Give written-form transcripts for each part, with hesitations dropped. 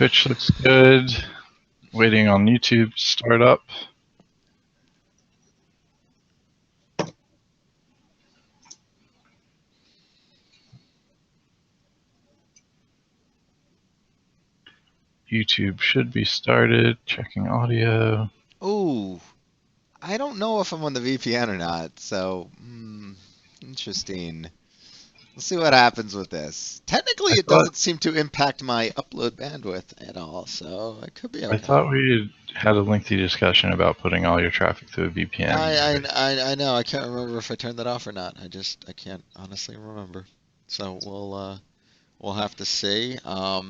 Twitch looks good. Waiting on YouTube to start up. YouTube should be started. Checking audio. Ooh, I don't know if I'm on the VPN or not, so interesting. We'll see what happens with this. Technically, it doesn't seem to impact my upload bandwidth at all, so it could be I okay. thought we had a lengthy discussion about putting all your traffic through a VPN. I know. I can't remember if I turned that off or not. I can't honestly remember. So we'll have to see. All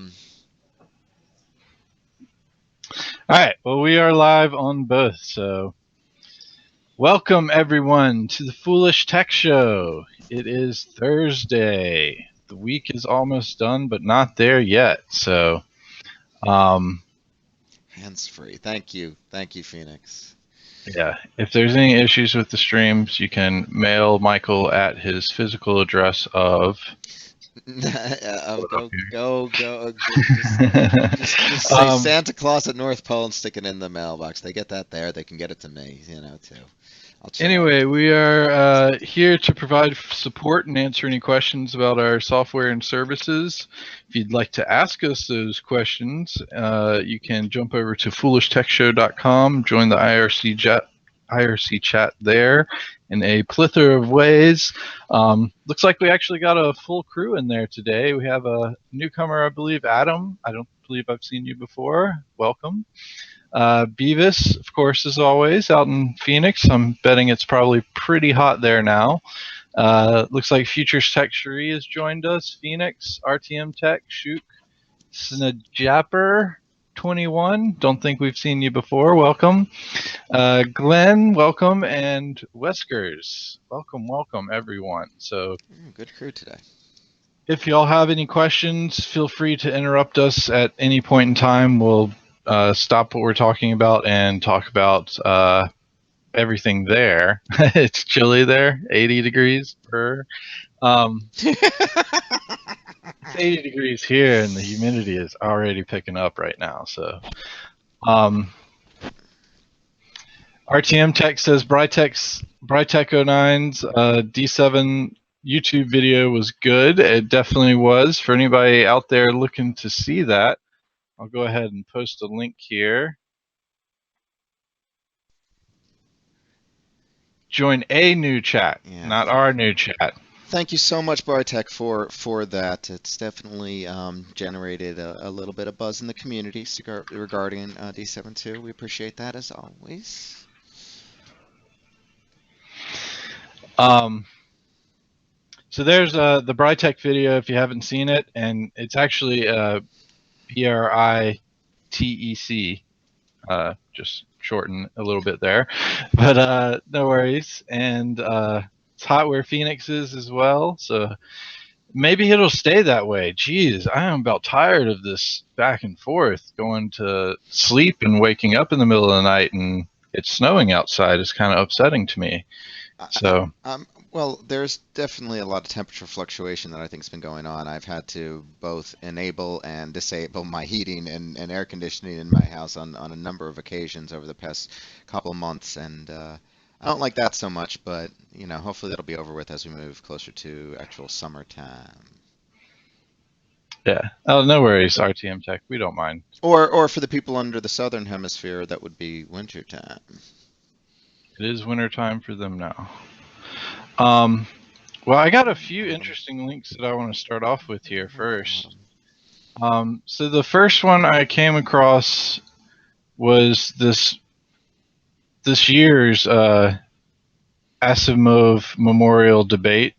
right. Well, we are live on both, so welcome everyone to the Foolish Tech Show. It is Thursday. The week is almost done, but not there yet. So, Hands free. Thank you, Phoenix. yeah, if there's any issues with the streams, you can mail Michael at his physical address of. Go. Just say Santa Claus at North Pole and stick it in the mailbox. They get that there. They can get it to me, too. Anyway, we are here to provide support and answer any questions about our software and services. If you'd like to ask us those questions, you can jump over to foolishtechshow.com, join the IRC chat there in a plethora of ways. Looks like we actually got a full crew in there today. We have a newcomer, I believe, Adam. I don't believe I've seen you before. Welcome. Beavis, of course, as always, out in Phoenix. I'm betting it's probably pretty hot there now. Looks like Futures Tech Cherie has joined us. Phoenix, RTM Tech, Shook, Snajapper 21. Don't think we've seen you before. Welcome. Glenn, welcome. And Weskers, welcome, everyone. So good crew today. If y'all have any questions, feel free to interrupt us at any point in time. We'll stop what we're talking about and talk about everything there. It's chilly there, 80 degrees per. It's 80 degrees here, and the humidity is already picking up right now. So, RTM Tech says Brytech 09's D7 YouTube video was good. It definitely was. For anybody out there looking to see that, I'll go ahead and post a link here. Join a new chat, not our new chat. Thank you so much, Bartek, for that. It's definitely generated a little bit of buzz in the community regarding D7.2. We appreciate that as always. So there's the Brytech video if you haven't seen it, and it's actually Britec, just shorten a little bit there, but no worries. And it's hot where Phoenix is as well, so maybe it'll stay that way. Jeez, I am about tired of this back and forth, going to sleep and waking up in the middle of the night, and it's snowing outside. It's kind of upsetting to me. So. Well, there's definitely a lot of temperature fluctuation that I think has been going on. I've had to both enable and disable my heating and air conditioning in my house on a number of occasions over the past couple of months, and I don't like that so much, but hopefully that'll be over with as we move closer to actual summertime. Yeah. Oh, no worries, RTM Tech. We don't mind. Or for the people under the southern hemisphere, that would be wintertime. It is wintertime for them now. Well, I got a few interesting links that I want to start off with here first. So the first one I came across was this year's Asimov Memorial Debate.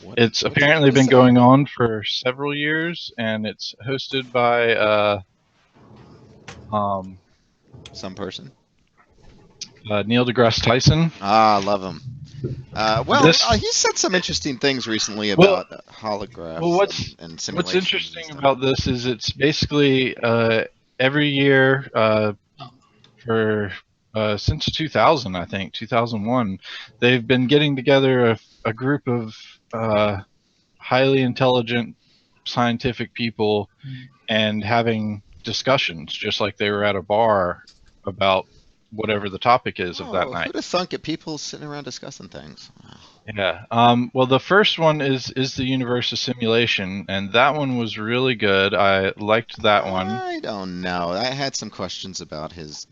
It's apparently been going on for several years, and it's hosted by some person. Neil deGrasse Tyson. I love him. He said some interesting things recently about holographs and simulations. What's interesting about this is it's basically every year for since 2000, I think 2001, they've been getting together a group of highly intelligent scientific people and having discussions just like they were at a bar about whatever the topic is of that Oh, night. who'd have thunk it? People sitting around discussing things. Wow. Yeah. Well, the first one is the universe of simulation, and that one was really good. I liked that one. I don't know. I had some questions about his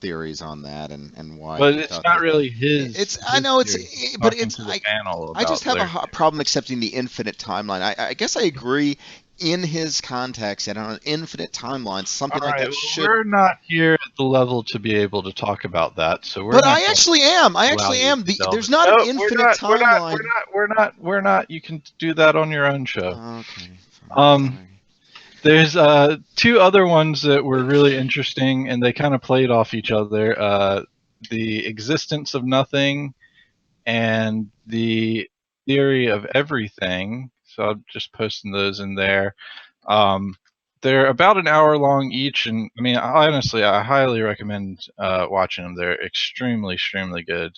theories on that and why But he it's thought not that. really It's I his know it's theory. He's but talking it's to the panel I just about have a their problem accepting the infinite timeline. I guess I agree in his context and on an infinite timeline, All something like right. that Well, should. we're not here at the level to be able to talk about that, so we're But not I going to actually am. I allow actually you am. to delve There's in. not an No, we're infinite not. We're not. We're timeline. not. We're not. We're not. You can do that on your own show. Okay, fine. Um, Sorry. there's two other ones that were really interesting, and they kind of played off each other. The existence of nothing and the theory of everything. So I'm just posting those in there. Um, they're about an hour long each, and I mean, honestly, I highly recommend watching them. They're extremely good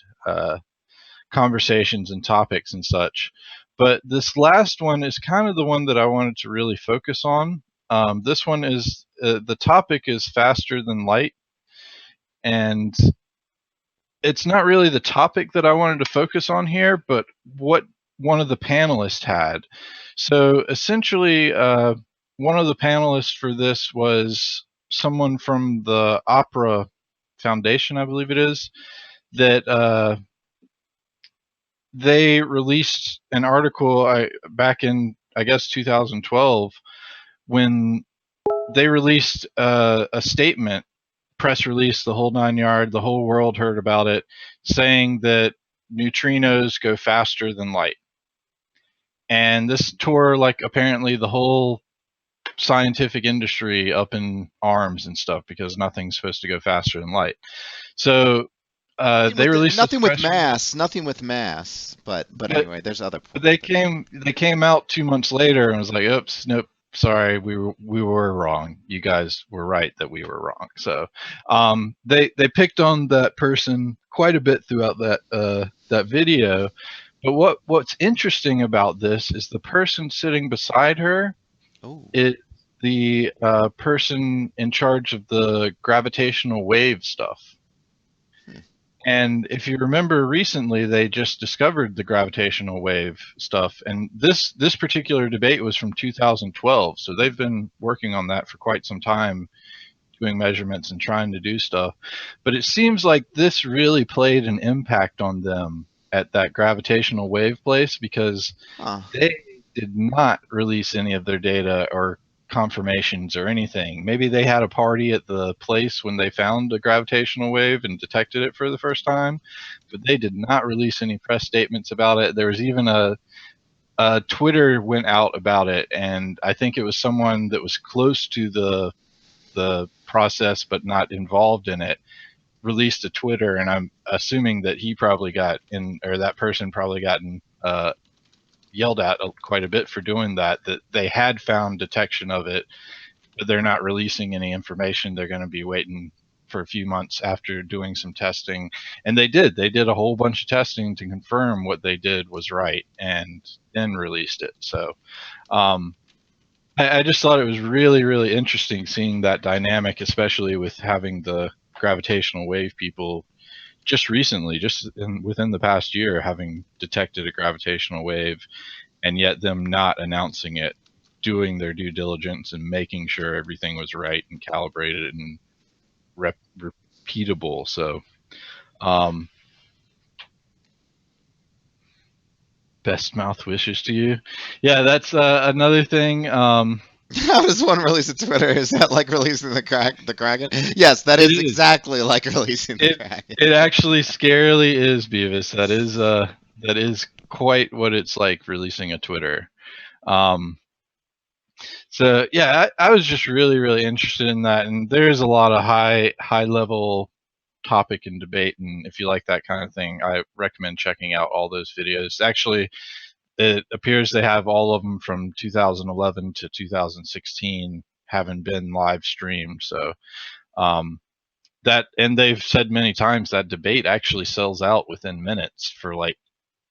conversations and topics and such. But this last one is kind of the one that I wanted to really focus on. This one is the topic is faster than light, and it's not really the topic that I wanted to focus on here, but what one of the panelists had. So essentially, one of the panelists for this was someone from the Opera Foundation, I believe it is, that they released an article back in, I guess, 2012 when they released a statement, press release, the whole 9 yard, the whole world heard about it, saying that neutrinos go faster than light. And this tore, like, apparently the whole scientific industry up in arms and stuff because nothing's supposed to go faster than light. So they released this Nothing with press release. mass. Nothing with mass. But But anyway, there's other But points. they came out 2 months later and was like, "Oops, nope, sorry, we were wrong. You guys were right that we were wrong." So they picked on that person quite a bit throughout that video. But what's interesting about this is the person sitting beside her Oh. is the person in charge of the gravitational wave stuff. Hmm. And if you remember recently, they just discovered the gravitational wave stuff. And this particular debate was from 2012. So they've been working on that for quite some time, doing measurements and trying to do stuff. But it seems like this really played an impact on them at that gravitational wave place because Huh. they did not release any of their data or confirmations or anything. Maybe they had a party at the place when they found a gravitational wave and detected it for the first time, but they did not release any press statements about it. There was even a Twitter went out about it, and I think it was someone that was close to the process but not involved in it released a Twitter, and I'm assuming that he probably got in, or that person probably gotten yelled at quite a bit for doing that, that they had found detection of it, but they're not releasing any information. They're going to be waiting for a few months after doing some testing. And they did a whole bunch of testing to confirm what they did was right and then released it. So I just thought it was really interesting seeing that dynamic, especially with having the gravitational wave people just recently, within the past year, having detected a gravitational wave, and yet them not announcing it, doing their due diligence and making sure everything was right and calibrated and repeatable. So, um, best mouth wishes to you. Yeah, that's another thing. How does one release a Twitter? Is that like releasing the Kraken? Yes, that It is is. exactly like releasing the It Kraken. it actually scarily is, Beavis. That is quite what it's like releasing a Twitter. Um, So yeah, I was just really interested in that, and there's a lot of high level topic and debate, and if you like that kind of thing, I recommend checking out all those videos. Actually, it appears they have all of them from 2011 to 2016 having been live streamed. So um, and they've said many times that debate actually sells out within minutes for like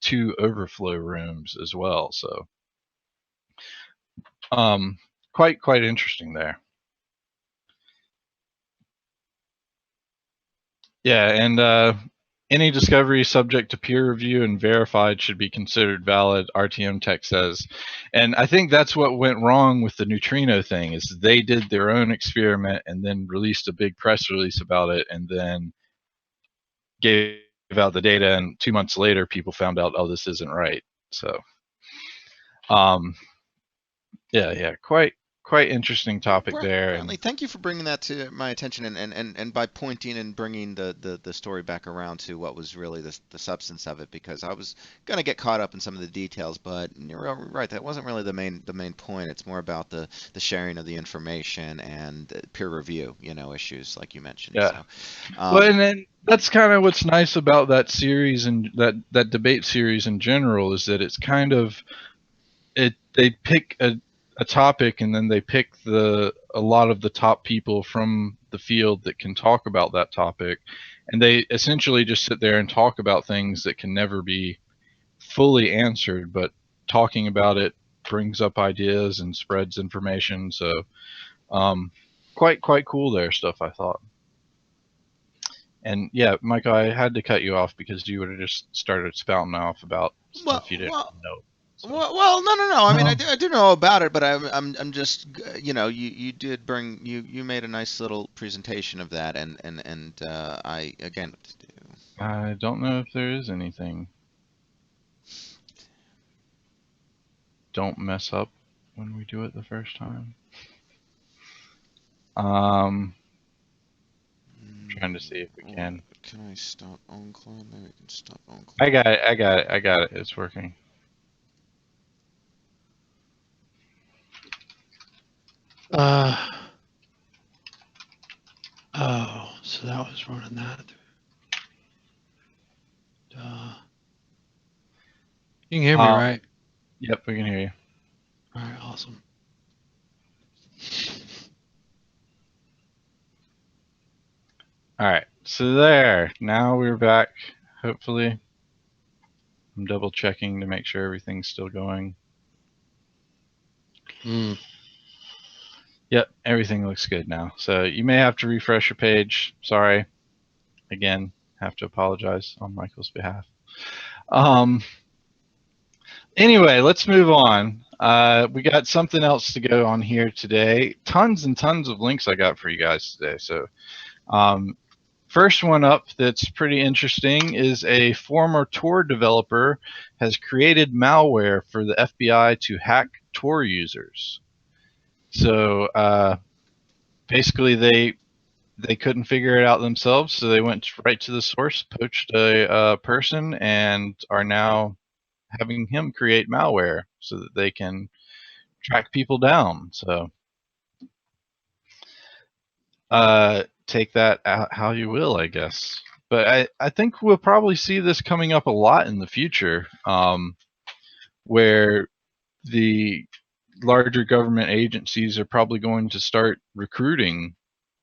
2 overflow rooms as well. So um, quite interesting there. Yeah, and any discovery subject to peer review and verified should be considered valid, RTM Tech says. And I think that's what went wrong with the neutrino thing, is they did their own experiment and then released a big press release about it and then gave out the data, and 2 months later people found out, oh, this isn't right. So yeah, quite interesting topic there. Bradley, thank you for bringing that to my attention, and by pointing and bringing the story back around to what was really the substance of it, because I was going to get caught up in some of the details, but you're right, that wasn't really the main point. It's more about the sharing of the information and peer review, issues like you mentioned. Yeah. So, well, and then that's kind of what's nice about that series and that debate series in general, is that it's kind of they pick a topic and then they pick a lot of the top people from the field that can talk about that topic, and they essentially just sit there and talk about things that can never be fully answered, but talking about it brings up ideas and spreads information. So quite cool there stuff, I thought. And yeah, Michael, I had to cut you off because you would have just started spouting off about stuff you didn't know. So. Well, no. I mean, I do know about it, but I'm just, you did bring, you made a nice little presentation of that, and I again. I don't know if there is anything. Don't mess up when we do it the first time. Trying to see if we can. Can I stop OnCloud? Maybe we can stop OnCloud. I got it. It's working. Oh, so that was running that. You can hear me, right? Yep, we can hear you. All right, awesome. All right, so there. Now we're back, hopefully. I'm double checking to make sure everything's still going. Yep, everything looks good now. So you may have to refresh your page. Sorry. Again, have to apologize on Michael's behalf. Anyway, let's move on. We got something else to go on here today. Tons and tons of links I got for you guys today. So first one up that's pretty interesting is a former Tor developer has created malware for the FBI to hack Tor users. So basically they couldn't figure it out themselves, so they went right to the source, poached a person, and are now having him create malware so that they can track people down. So take that how you will, I guess. But I think we'll probably see this coming up a lot in the future, where the larger government agencies are probably going to start recruiting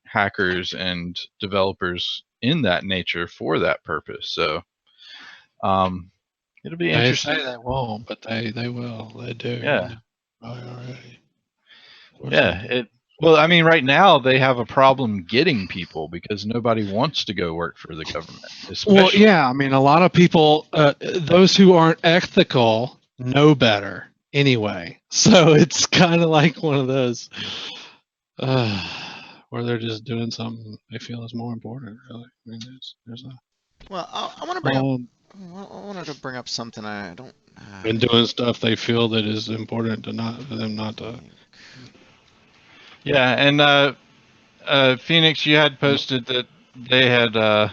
hackers and developers in that nature for that purpose. So it'll be interesting. They say they won't, but they will. They do. Yeah. Already. Yeah. Well, I mean, right now they have a problem getting people because nobody wants to go work for the government. Well, yeah. I mean, a lot of people, those who aren't ethical, know better anyway. So it's kind of like one of those where they're just doing something they feel is more important. Really, I mean, there's a. Well, I want to bring up. I wanted to bring up something I don't. Been doing stuff they feel that is important for them not to. Yeah, and Phoenix, you had posted that they had the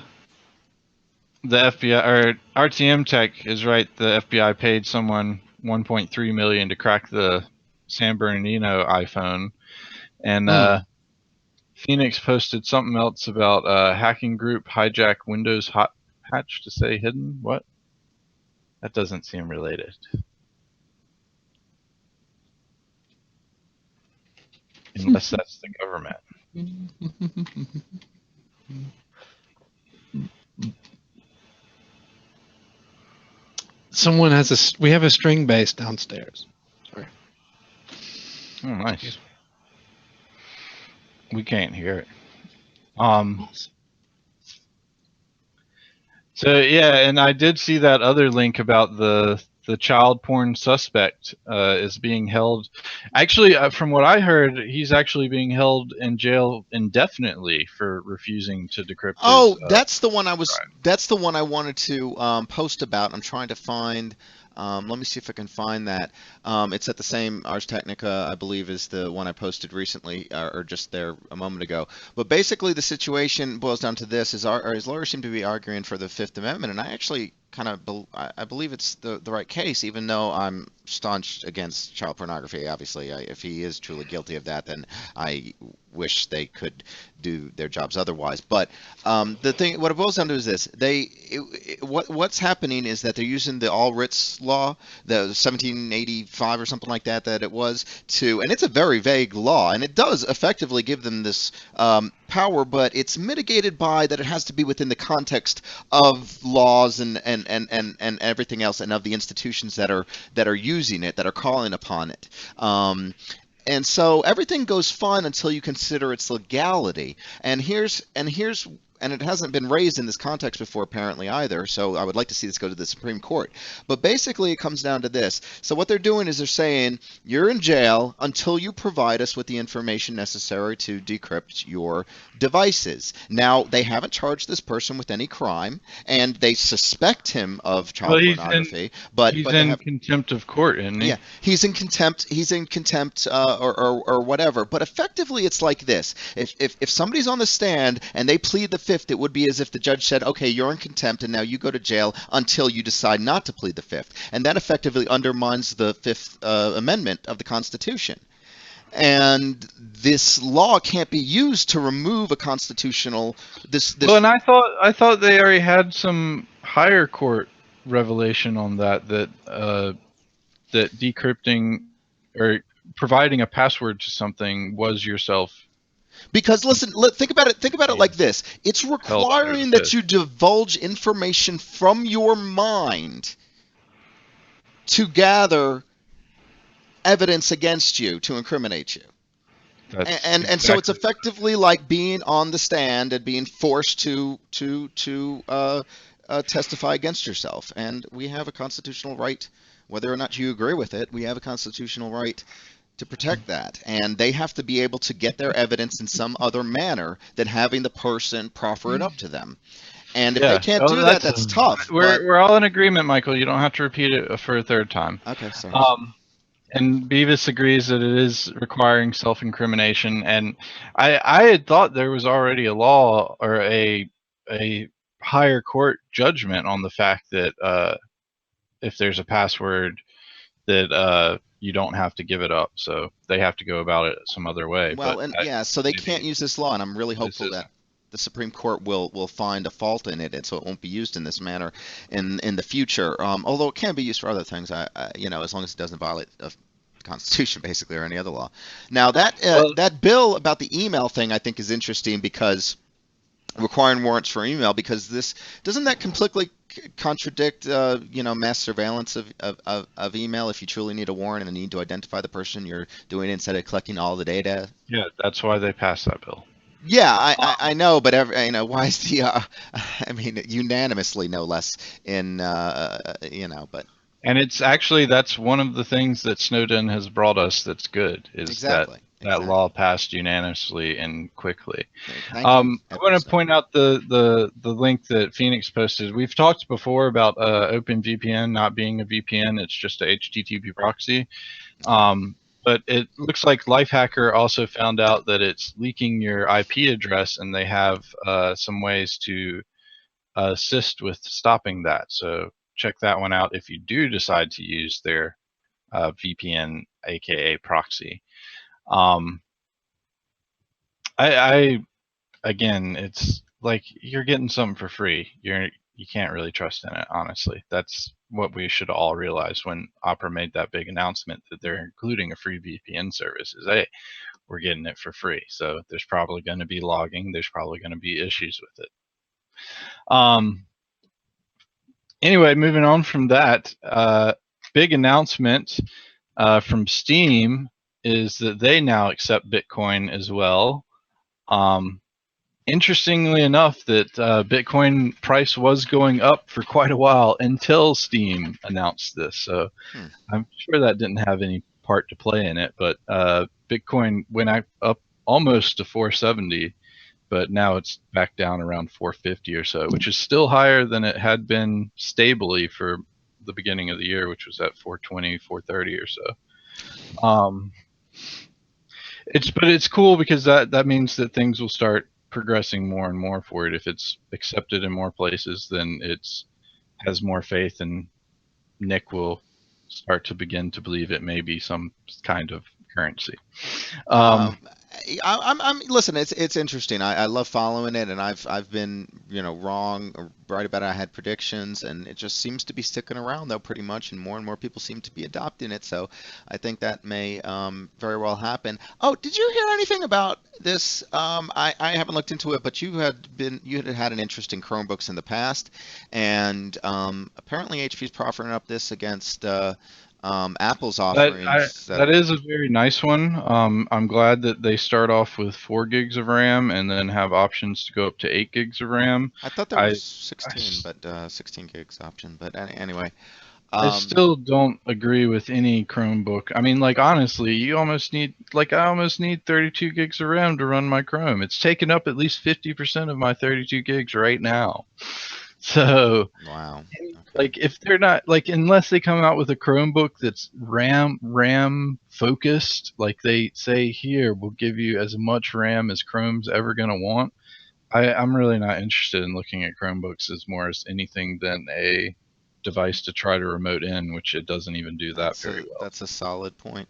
FBI or RTM Tech is right. The FBI paid someone 1.3 million to crack the San Bernardino iPhone, and Phoenix posted something else about hacking group hijack Windows Hotpatch to stay hidden. What? That doesn't seem related. Unless that's the government. Someone has we have a string bass downstairs. Sorry. Oh, nice. We can't hear it. So yeah, and I did see that other link about the child porn suspect is being held. Actually, from what I heard, he's actually being held in jail indefinitely for refusing to decrypt his. Oh, that's the one I was. That's the one I wanted to post about. I'm trying to find. Let me see if I can find that. It's at the same Ars Technica, I believe, is the one I posted recently, or just there a moment ago. But basically, the situation boils down to this: his lawyers seem to be arguing for the Fifth Amendment, and I actually kind of I believe it's the right case, even though I'm staunch against child pornography. Obviously, if he is truly guilty of that, then I wish they could do their jobs otherwise. But the thing, what it boils down to is this: what's happening is that they're using the all writs law, the 1785 or something like that, that it was and it's a very vague law, and it does effectively give them this power, but it's mitigated by that it has to be within the context of laws and everything else, and of the institutions that are using it, that are calling upon it. And so everything goes fine until you consider its legality. And it hasn't been raised in this context before apparently either, so I would like to see this go to the Supreme Court. But basically it comes down to this. So what they're doing is they're saying, you're in jail until you provide us with the information necessary to decrypt your devices. Now, they haven't charged this person with any crime, and they suspect him of child pornography. But he's but in contempt of court, isn't he? yeah, he's in contempt. He's in contempt, or whatever. But effectively, it's like this: if somebody's on the stand and they plead the Fifth, it would be as if the judge said, "Okay, you're in contempt, and now you go to jail until you decide not to plead the Fifth," and that effectively undermines the Fifth Amendment of the Constitution. And this law can't be used to remove a constitutional Well, and I thought they already had some higher court revelation on that that decrypting or providing a password to something was yourself. Because listen, think about it like this: it's requiring that you divulge information from your mind to gather evidence against you to incriminate you. And so it's effectively like being on the stand and being forced to testify against yourself. And we have a constitutional right, whether or not you agree with it, we have a constitutional right to protect that. And they have to be able to get their evidence in some other manner than having the person proffer it up to them. And if they can't do that, that's tough. We're all in agreement, Michael. You don't have to repeat it for a third time. Okay, sorry. And Beavis agrees that it is requiring self-incrimination. And I had thought there was already a law or a higher court judgment on the fact that if there's a password that you don't have to give it up. So they have to go about it some other way. Well, so they can't use this law, and I'm really hopeful that the Supreme Court will find a fault in it, and so it won't be used in this manner in the future. Although it can be used for other things, as long as it doesn't violate the Constitution, basically, or any other law. Now that bill about the email thing, I think, is interesting because requiring warrants for email, because doesn't that completely contradict mass surveillance of email? If you truly need a warrant and need to identify the person you're doing it instead of collecting all the data. Yeah, that's why they passed that bill. Yeah, I know, but why is the unanimously, no less, but. And it's actually, that's one of the things that Snowden has brought us that's good, is that law passed unanimously and quickly. I want to point out the link that Phoenix posted. We've talked before about OpenVPN not being a VPN, it's just a HTTP proxy. But it looks like Lifehacker also found out that it's leaking your IP address, and they have some ways to assist with stopping that. So check that one out if you do decide to use their VPN, aka proxy. Again, it's like you're getting something for free. You can't really trust in it, honestly. That's what we should all realize when Opera made that big announcement that they're including a free VPN service. Is, hey, we're getting it for free. So there's probably going to be logging. There's probably going to be issues with it. Anyway, moving on from that, big announcement from Steam is that they now accept Bitcoin as well. Interestingly enough, that Bitcoin price was going up for quite a while until Steam announced this. So I'm sure that didn't have any part to play in it. But Bitcoin went up almost to 470, but now it's back down around 450 or so, which is still higher than it had been stably for the beginning of the year, which was at 420, 430 or so. It's cool because that means that things will start progressing more and more for it. If it's accepted in more places, then it's has more faith, and Nick will start to begin to believe it may be some kind of currency. Listen, it's interesting. I love following it, and I've been wrong or right about it. I had predictions, and it just seems to be sticking around though pretty much, and more people seem to be adopting it. So I think that may very well happen. Oh, did you hear anything about this? I haven't looked into it, but you had had an interest in Chromebooks in the past, and apparently HP's proffering up this against Apple's offerings. That is a very nice one. I'm glad that they start off with 4 gigs of RAM and then have options to go up to 8 gigs of RAM. I thought there was 16, but 16 gigs option. But anyway, I still don't agree with any Chromebook. I mean, like honestly, I almost need 32 gigs of RAM to run my Chrome. It's taken up at least 50% of my 32 gigs right now. So wow. Like if they're not unless they come out with a Chromebook that's RAM focused, like they say here, we'll give you as much RAM as Chrome's ever gonna want. I'm really not interested in looking at Chromebooks as more as anything than a device to try to remote in, which it doesn't even do that very well. That's a solid point.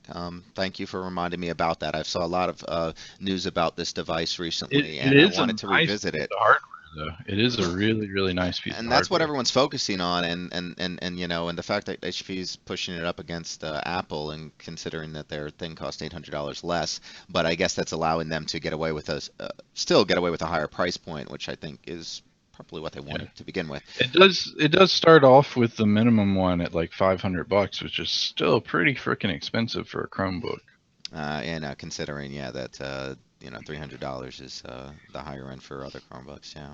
Thank you for reminding me about that. I saw a lot of news about this device recently, and I wanted to revisit it. Though. It is a really nice piece of hardware. And that's what everyone's focusing on, and the fact that HP's pushing it up against Apple, and considering that their thing cost $800 less, but I guess that's allowing them to get away with still get away with a higher price point, which I think is probably what they wanted to begin with. It does start off with the minimum one at like $500, which is still pretty freaking expensive for a Chromebook. And considering that $300 is the higher end for other Chromebooks, yeah.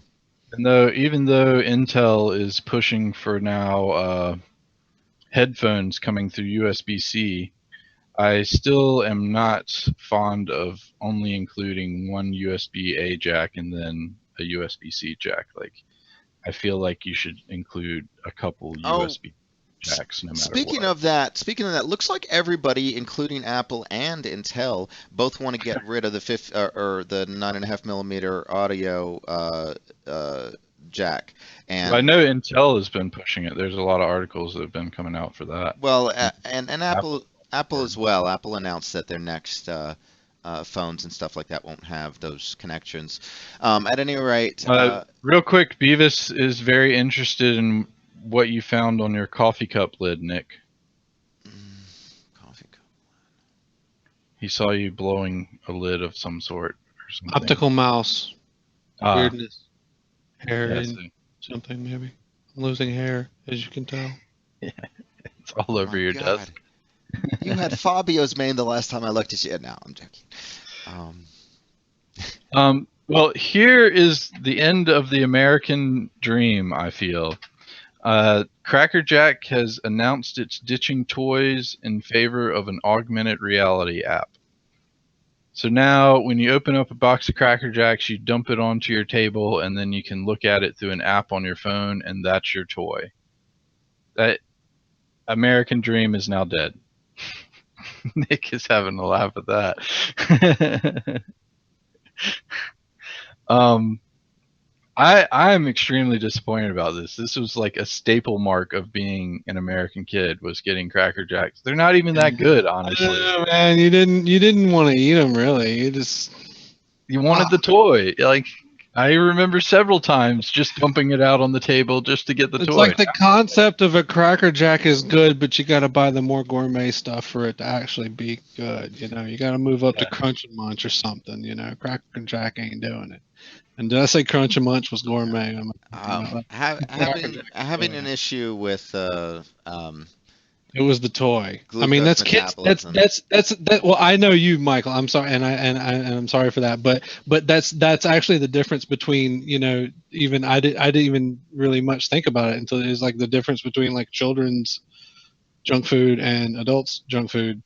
And even though Intel is pushing for now headphones coming through USB-C, I still am not fond of only including one USB-A jack and then a USB-C jack. Like, I feel like you should include a couple USB jacks no matter Speaking what. of that, looks like everybody, including Apple and Intel, both want to get rid of the 9.5 millimeter audio jack. And I know Intel has been pushing it. There's a lot of articles that have been coming out for that. Well, and Apple as well. Apple announced that their next phones and stuff like that won't have those connections. At any rate, real quick, Beavis is very interested in what you found on your coffee cup lid, Nick. Coffee cup. He saw you blowing a lid of some sort or something. Optical mouse. Weirdness. Hair in something, maybe. I'm losing hair, as you can tell. Yeah, it's all over your desk. You had Fabio's mane the last time I looked at you. No, I'm joking. Well, here is the end of the American dream, I feel. CrackerJack has announced it's ditching toys in favor of an augmented reality app. So now when you open up a box of CrackerJacks, you dump it onto your table, and then you can look at it through an app on your phone, and that's your toy. That American dream is now dead. Nick is having a laugh at that. I am extremely disappointed about this. This was like a staple mark of being an American kid, was getting CrackerJacks. They're not even that good, honestly. Man, you didn't want to eat them, really. You wanted the toy. Like, I remember several times just dumping it out on the table just to get the toy. It's like the concept of a CrackerJack is good, but you got to buy the more gourmet stuff for it to actually be good. You got to move up to Crunch and Munch or something. CrackerJack ain't doing it. And did I say Crunch and Munch was gourmet? Having an issue with it It was the toy. I mean, Glucose that's kids. metabolism. That. Well, I know you, Michael. I'm sorry, and I'm sorry for that. But that's actually the difference between, you know, even I didn't even really much think about it until it was like the difference between like children's junk food and adults junk food.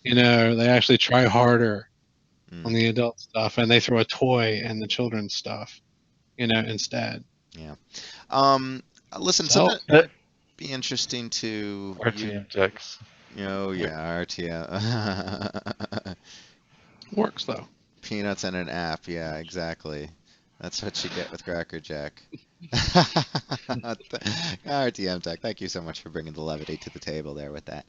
You know, they actually try harder on the adult stuff, and they throw a toy in the children's stuff, you know, instead. Yeah. Listen, So- something that would be interesting to RTM techs. yeah, RTM. Works though. Peanuts and an app. Yeah, exactly. That's what you get with CrackerJack. RTM Tech, thank you so much for bringing the levity to the table there with that.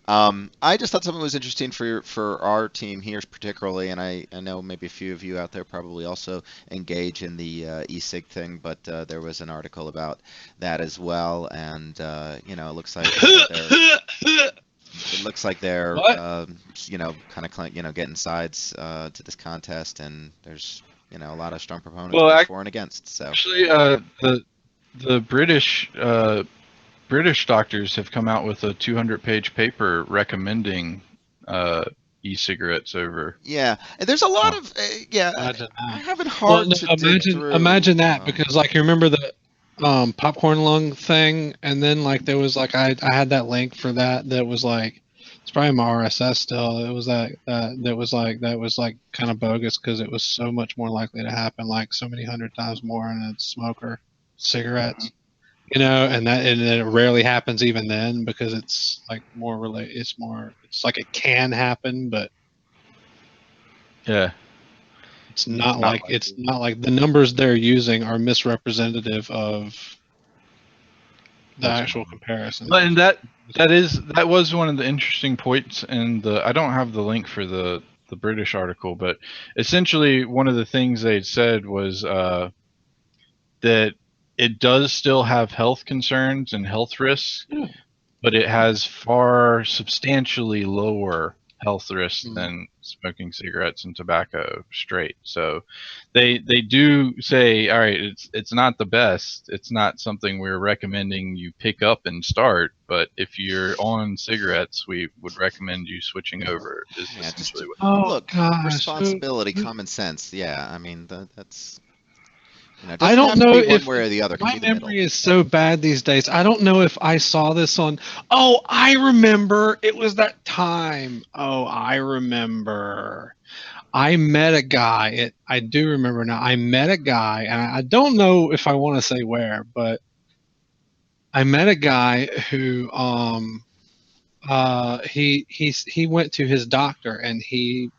I just thought something was interesting for our team here particularly, and I know maybe a few of you out there probably also engage in the ecig thing, but there was an article about that as well, and you know, it looks like they're you know, kind of, you know, getting sides to this contest, and there's, you know, a lot of strong proponents both for and against. So Actually, the British doctors have come out with a 200-page paper recommending e-cigarettes over. yeah, and there's a lot of yeah. Imagine I that. have it hard to dig through. Imagine that, because like you remember the popcorn lung thing, and then like there was like I had that link for that was like, it's probably my RSS still. It was that was like kind of bogus because it was so much more likely to happen, like so many 100 times more in a smoker cigarettes, you know, and it rarely happens even then because it's like more related. It's like it can happen, but Yeah. it's not like the numbers they're using are misrepresentative of the That's actual comparison. Well, and that was one of the interesting points, and I don't have the link for the British article, but essentially one of the things they said was that it does still have health concerns and health risks, but it has far substantially lower health risks than smoking cigarettes and tobacco straight. So they do say, all right, it's not the best. It's not something we're recommending you pick up and start, but if you're on cigarettes, we would recommend you switching over. Is Yeah, just essentially look, responsibility, common sense. Yeah, I mean that's. You know, it I doesn't don't have to know be one if way or the other. It can my be the middle. memory is so bad these days. I don't know if I saw this on. Oh, I remember. It was that time. Oh, I remember. I met a guy. I do remember now. I met a guy, and I don't know if I want to say where, but I met a guy who he went to his doctor, and he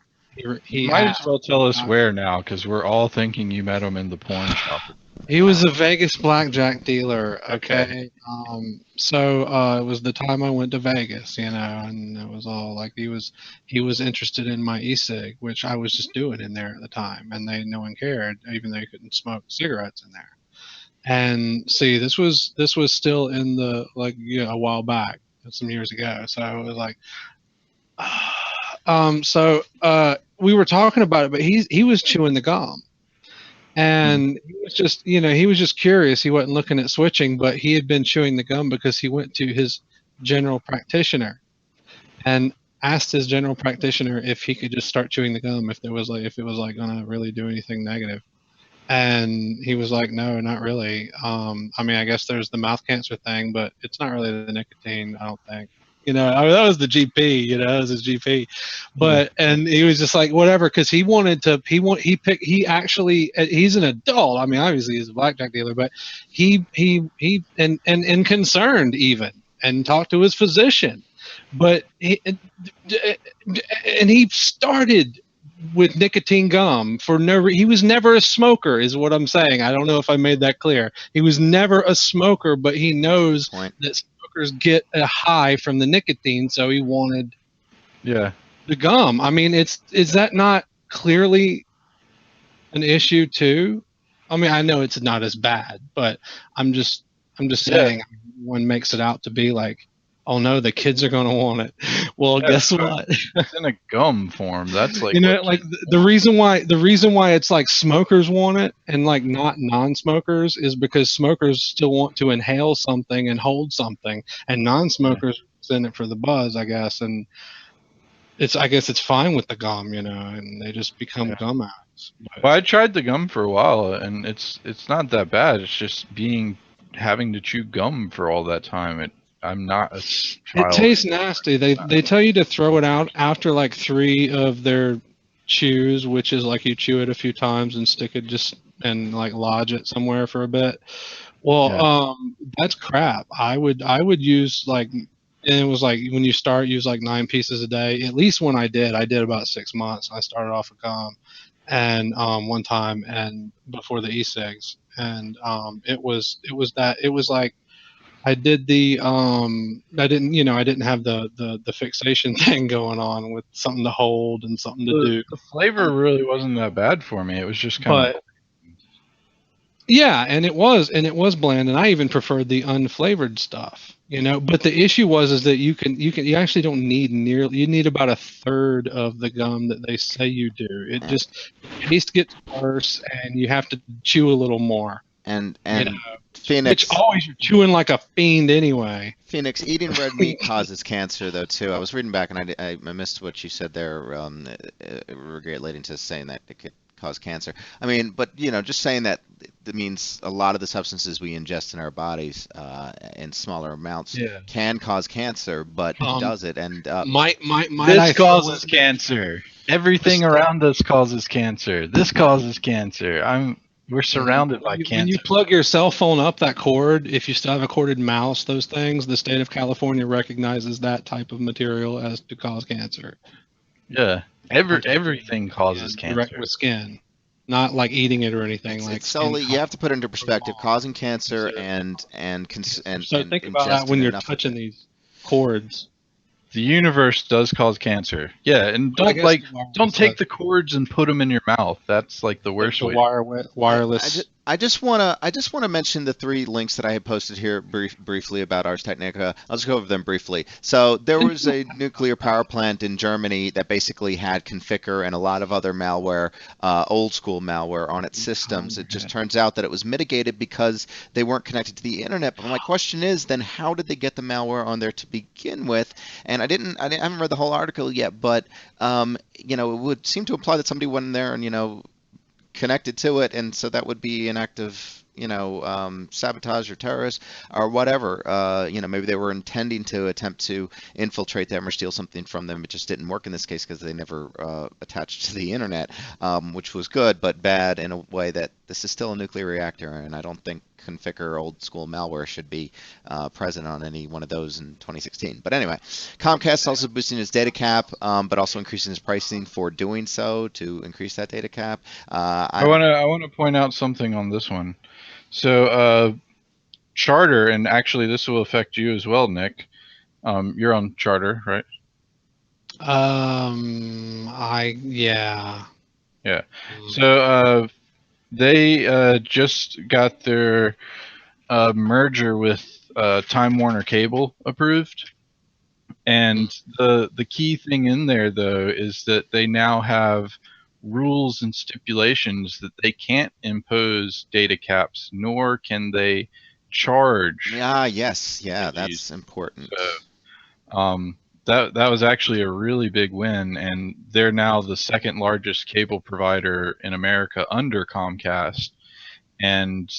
might as asked, well tell us where now, because we're all thinking you met him in the porn shop. he was a Vegas blackjack dealer. Okay. So it was the time I went to Vegas, you know, and it was all like he was interested in my ecig, which I was just doing in there at the time, and no one cared, even though you couldn't smoke cigarettes in there. And see, this was still in the, like, you know, a while back, some years ago. So it was like, we were talking about it, but he was chewing the gum. And he was just, you know, he was just curious. He wasn't looking at switching, but he had been chewing the gum because he went to his general practitioner and asked his general practitioner if he could just start chewing the gum if it was like going to really do anything negative. And he was like, no, not really. I mean, I guess there's the mouth cancer thing, but it's not really the nicotine, I don't think. You know, I mean, that was the GP, you know, that was his GP. But, and he was just like, whatever, because he actually, he's an adult. I mean, obviously he's a blackjack dealer, but he concerned even, and talked to his physician. But he started with nicotine gum for he was never a smoker, is what I'm saying. I don't know if I made that clear. He was never a smoker, but he knows that smokers get a high from the nicotine, so he wanted the gum. I mean, is that not clearly an issue too? I mean, I know it's not as bad, but I'm just saying, one makes it out to be like, oh no, the kids are going to want it. Well, guess what? It's in a gum form. That's like, you know, like the reason why it's like smokers want it and like not non-smokers is because smokers still want to inhale something and hold something, and non-smokers just in it for the buzz, I guess, and I guess it's fine with the gum, and they just become gum addicts. Well, I tried the gum for a while, and it's not that bad. It's just having to chew gum for all that time. I'm not a child. It tastes nasty. They tell you to throw it out after like 3 of their chews, which is like you chew it a few times and stick it and like lodge it somewhere for a bit. Well, that's crap. I would use and it was like when you start, use like 9 pieces a day. At least when I did about 6 months. I started off with gum, and one time, and before the ecigs, and it was like I did I didn't have the fixation thing going on with something to hold and something to do. The flavor really wasn't that bad for me. It was just kind of. Yeah, and it was bland, and I even preferred the unflavored stuff, But the issue is that you actually don't need you need about a third of the gum that they say you do. It just taste gets worse, and you have to chew a little more. And Phoenix, which always you're chewing like a fiend anyway. Phoenix, eating red meat causes cancer though too. I was reading back and I missed what you said there, relating to saying that it could cause cancer. I mean, but just saying that means a lot of the substances we ingest in our bodies in smaller amounts can cause cancer, but does it? And this causes cancer. Everything around us causes cancer. This causes cancer. We're surrounded by cancer. When you plug your cell phone up that cord, if you still have a corded mouse, those things, the state of California recognizes that type of material as to cause cancer. Yeah. Everything causes cancer. Direct with skin, not like eating it or anything. It's solely, you have to put it into perspective, causing cancer and so think about that when you're touching these cords. The universe does cause cancer. Yeah, and don't take the cords and put them in your mouth. That's like the worst way. Wireless. I just wanna mention the 3 links that I had posted here briefly about Ars Technica. I'll just go over them briefly. So there was a nuclear power plant in Germany that basically had Conficker and a lot of other malware, old school malware on its systems. It just turns out that it was mitigated because they weren't connected to the internet. But my question is, then how did they get the malware on there to begin with? And I haven't read the whole article yet, but it would seem to imply that somebody went in there and connected to it, and so that would be an act of sabotage or terrorist or whatever. Maybe they were intending to attempt to infiltrate them or steal something from them. It just didn't work in this case because they never attached to the internet, which was good but bad in a way that this is still a nuclear reactor, and I don't think Conficker old school malware should be present on any one of those in 2016. But anyway, Comcast also boosting its data cap, but also increasing its pricing for doing so to increase that data cap. I want to point out something on this one. So Charter, and actually this will affect you as well, Nick. You're on Charter, right? Yeah. So they just got their merger with Time Warner Cable approved, and the key thing in there though is that they now have rules and stipulations that they can't impose data caps, nor can they charge. That's important. So, that was actually a really big win, and they're now the 2nd largest cable provider in America under Comcast. And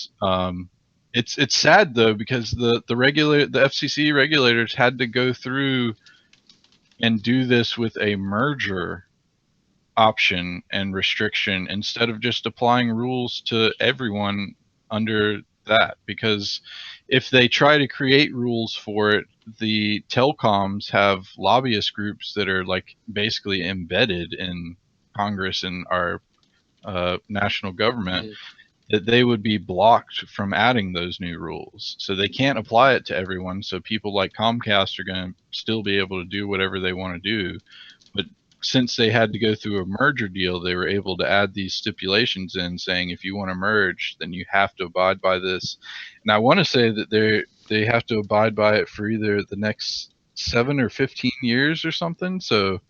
it's sad though, because the FCC regulators had to go through and do this with a merger option and restriction instead of just applying rules to everyone under that, because if they try to create rules for it, the telecoms have lobbyist groups that are like basically embedded in Congress and our national government, that they would be blocked from adding those new rules. So they can't apply it to everyone. So people like Comcast are going to still be able to do whatever they want to do. But since they had to go through a merger deal, they were able to add these stipulations in saying, if you want to merge, then you have to abide by this. And I want to say that they have to abide by it for either the next 7 or 15 years or something. So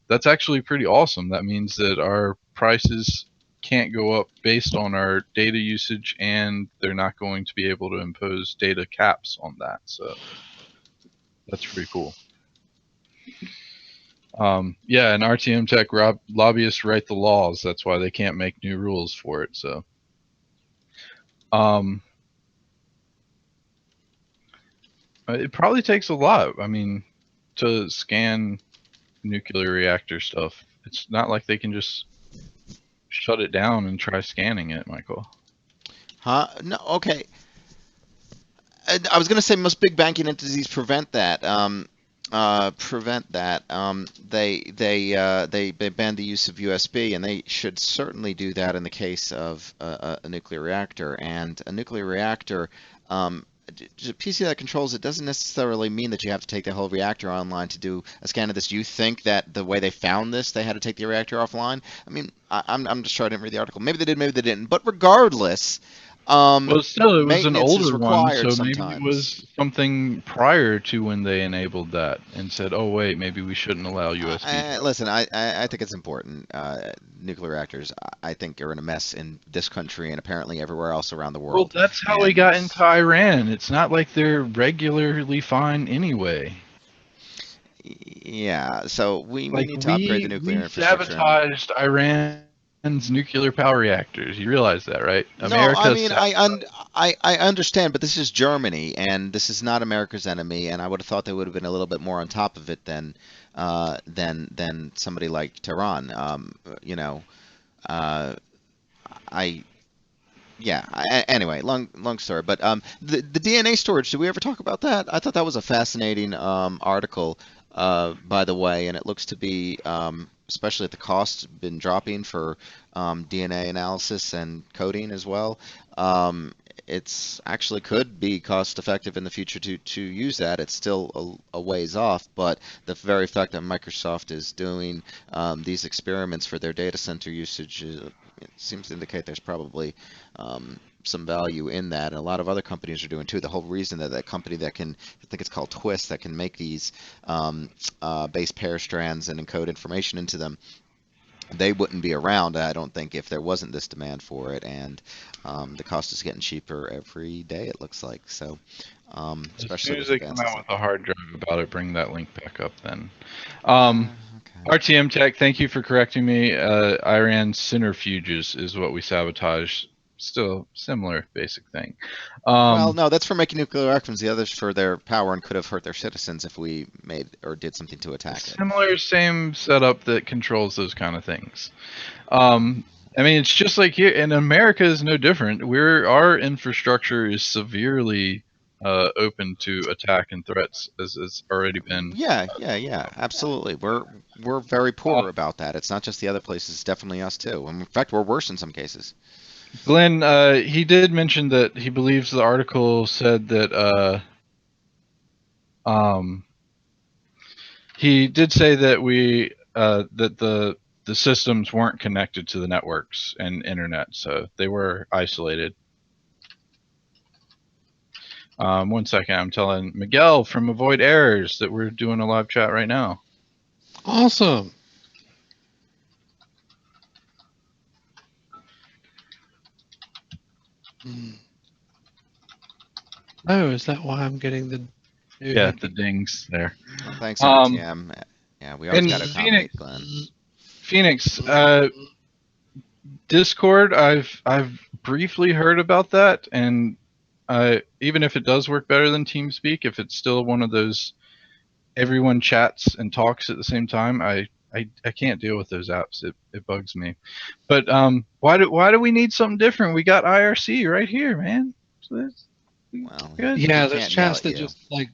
that's actually pretty awesome. That means that our prices can't go up based on our data usage, and they're not going to be able to impose data caps on that. So that's pretty cool. Yeah, and RTM Tech lobbyists write the laws. That's why they can't make new rules for it. So, it probably takes a lot. I mean, to scan nuclear reactor stuff. It's not like they can just shut it down and try scanning it, Michael. Huh? No. Okay. I was going to say most big banking entities prevent that. They ban the use of USB, and they should certainly do that in the case of a nuclear reactor. And a nuclear reactor, a PC that controls it doesn't necessarily mean that you have to take the whole reactor online to do a scan of this. Do you think that the way they found this, they had to take the reactor offline? I mean, I'm just sure I didn't read the article. Maybe they did, maybe they didn't. But regardless. Well, still, it was an Maintenance is older one, so required maybe it sometimes. was something prior to when they enabled that and said, "Oh wait, maybe we shouldn't allow USB." Listen, I think it's important. Nuclear reactors, I think, are in a mess in this country and apparently everywhere else around the Well, world. that's how we got into Iran. It's not like they're regularly fine anyway. Yeah, so we Like need to upgrade the nuclear we infrastructure. sabotaged Iran's nuclear power reactors. You realize that, right? No, America I mean, sabotaged. I understand, but this is Germany, and this is not America's enemy, and I would have thought they would have been a little bit more on top of it than somebody like Tehran. You know, I Yeah. Anyway, long story. But the DNA storage. Did we ever talk about that? I thought that was a fascinating article, by the way, and it looks to be, especially at the cost, been dropping for DNA analysis and coding as well. It's actually could be cost effective in the future to use that. It's still a ways off, but the very fact that Microsoft is doing these experiments for their data center usage, it seems to indicate there's probably some value in that, and a lot of other companies are doing too. The whole reason that that company that can, I think it's called Twist, that can make these base pair strands and encode information into them, they wouldn't be around, I don't think, if there wasn't this demand for it, and the cost is getting cheaper every day, it looks like. So, As especially soon as with they come advances out like with a hard drive about it, bring that link back up then. okay. RTM Tech, thank you for correcting me. Iran centrifuges is what we sabotaged. Still similar basic thing. Well, no, that's for making nuclear weapons. The others for their power and could have hurt their citizens if we made or did something to attack it. Similar, same setup that controls those kind of things. I mean, it's just like here, and America is no different. Our infrastructure is severely open to attack and threats, as it's already been. Yeah, absolutely. We're very poor about that. It's not just the other places, it's definitely us too. And in fact, we're worse in some cases. Glenn, he did mention that he believes the article said that he did say that that the systems weren't connected to the networks and internet, so they were isolated. 1 second, I'm telling Miguel from Avoid Errors that we're doing a live chat right now. Awesome. Oh, is that why I'm getting the new Yeah, head? the dings there. Well, thanks, RTM. Yeah, we always And got to accommodate Glenn. Phoenix, Discord, I've briefly heard about that, and even if it does work better than TeamSpeak, if it's still one of those everyone chats and talks at the same time, I can't deal with those apps. It bugs me. But why do we need something different? We got IRC right here, man. So that's Well, good. Yeah, we there's can't yell chats at that you. just like.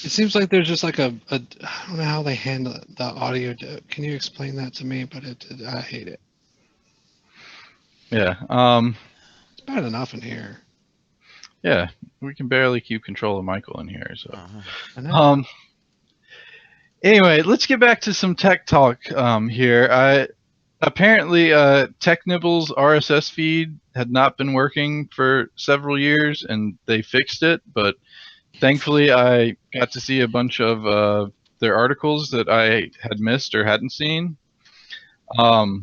It seems like there's just like I don't know how they handle it, the audio. Can you explain that to me? But I hate it. Yeah. It's bad enough in here. Yeah. We can barely keep control of Michael in here. So. I know. Anyway, let's get back to some tech talk here. Apparently, Technibble's RSS feed had not been working for several years, and they fixed it. But thankfully, I got to see a bunch of their articles that I had missed or hadn't seen. Wow,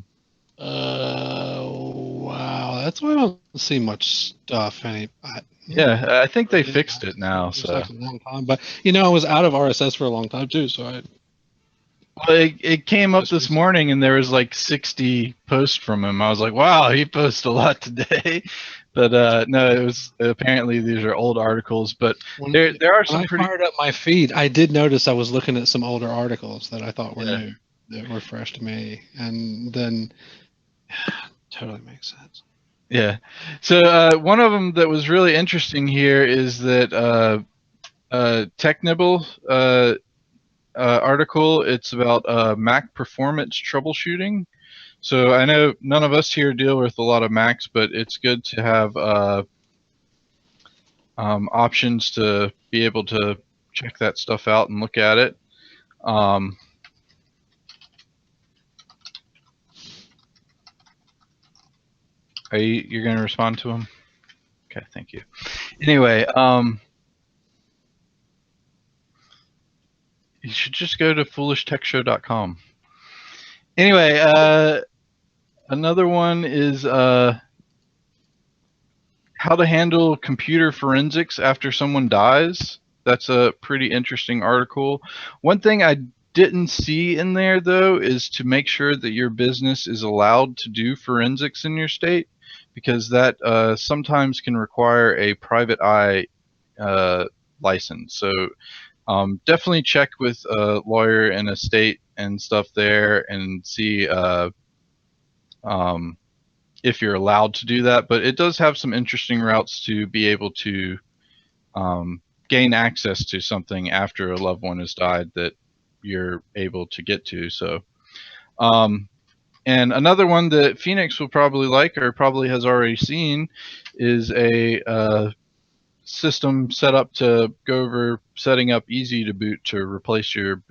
that's why I don't see much stuff. Yeah, I think they fixed it now. It was So like a long time, but I was out of RSS for a long time too. So well, it came up this morning and there was like 60 posts from him. I was like, wow, he posts a lot today. But no, it was apparently these are old articles. But there are some when I fired up my feed, I did notice I was looking at some older articles that I thought were new, that were fresh to me, and then totally makes sense. Yeah. So one of them that was really interesting here is that Technibble article. It's about Mac performance troubleshooting. So I know none of us here deal with a lot of Macs, but it's good to have options to be able to check that stuff out and look at it. You're going to respond to him? Okay, thank you. Anyway, you should just go to foolishtechshow.com. Anyway, another one is how to handle computer forensics after someone dies. That's a pretty interesting article. One thing I didn't see in there, though, is to make sure that your business is allowed to do forensics in your state, because that sometimes can require a private eye license. So definitely check with a lawyer in a state and stuff there and see if you're allowed to do that. But it does have some interesting routes to be able to gain access to something after a loved one has died that you're able to get to. So, and another one that Phoenix will probably like, or probably has already seen, is a system set up to go over setting up Easy to Boot to replace your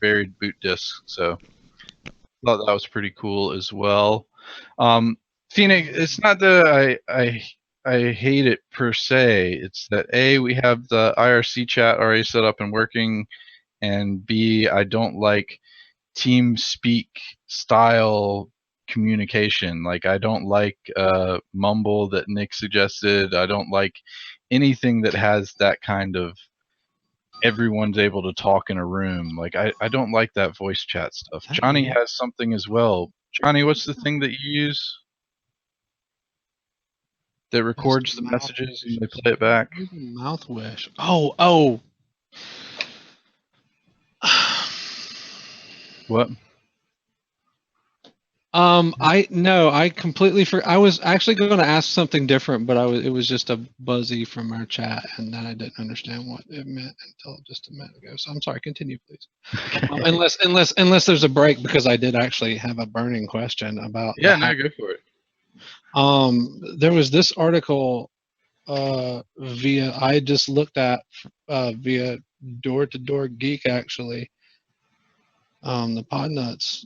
buried boot disk. So, thought that was pretty cool as well. Phoenix, it's not that I hate it per se. It's that A, we have the IRC chat already set up and working, and B, I don't like TeamSpeak style communication. Like, I don't like Mumble that Nick suggested. I don't like anything that has that kind of everyone's able to talk in a room. Like, I don't like that voice chat stuff. Johnny has something as well. Johnny, what's the thing that you use that records the messages and they play it back? Mouthwish. Oh. What? I completely forgot. I was actually going to ask something different, but it was just a buzzy from our chat, and then I didn't understand what it meant until just a minute ago. So I'm sorry. Continue, please. Unless there's a break, because I did actually have a burning question about. Yeah, no, go for it. There was this article I just looked at via Door to Door Geek, actually. The Podnuts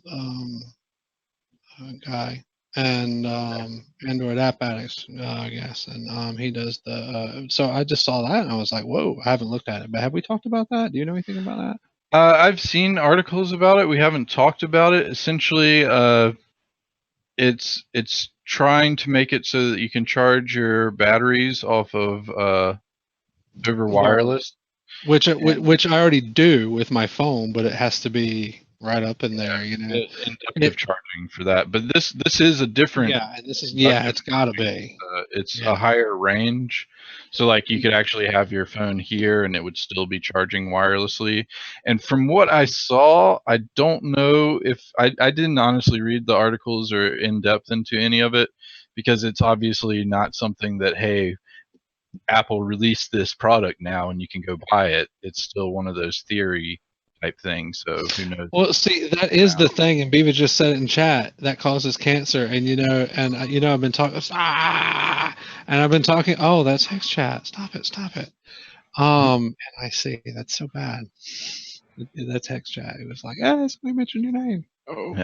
guy, and Android App Addicts, I guess, and he does the. So I just saw that and I was like, whoa! I haven't looked at it, but have we talked about that? Do you know anything about that? I've seen articles about it. We haven't talked about it. Essentially, it's trying to make it so that you can charge your batteries off of over wireless, which I already do with my phone, but it has to be right up in there, inductive charging for that. But this is a different. It's got to be. It's a higher range, so like you could actually have your phone here and it would still be charging wirelessly. And from what I saw, I don't know if I didn't honestly read the articles or in depth into any of it, because it's obviously not something that, hey, Apple released this product now and you can go buy it. It's still one of those theory type things, so who knows? Well, see, that is the thing, and Beaver just said it in chat, that causes cancer, and I've been talking, oh, that's Hex Chat, stop it, and I see, that's so bad, that's Hex Chat, it was like, somebody mentioned your name, so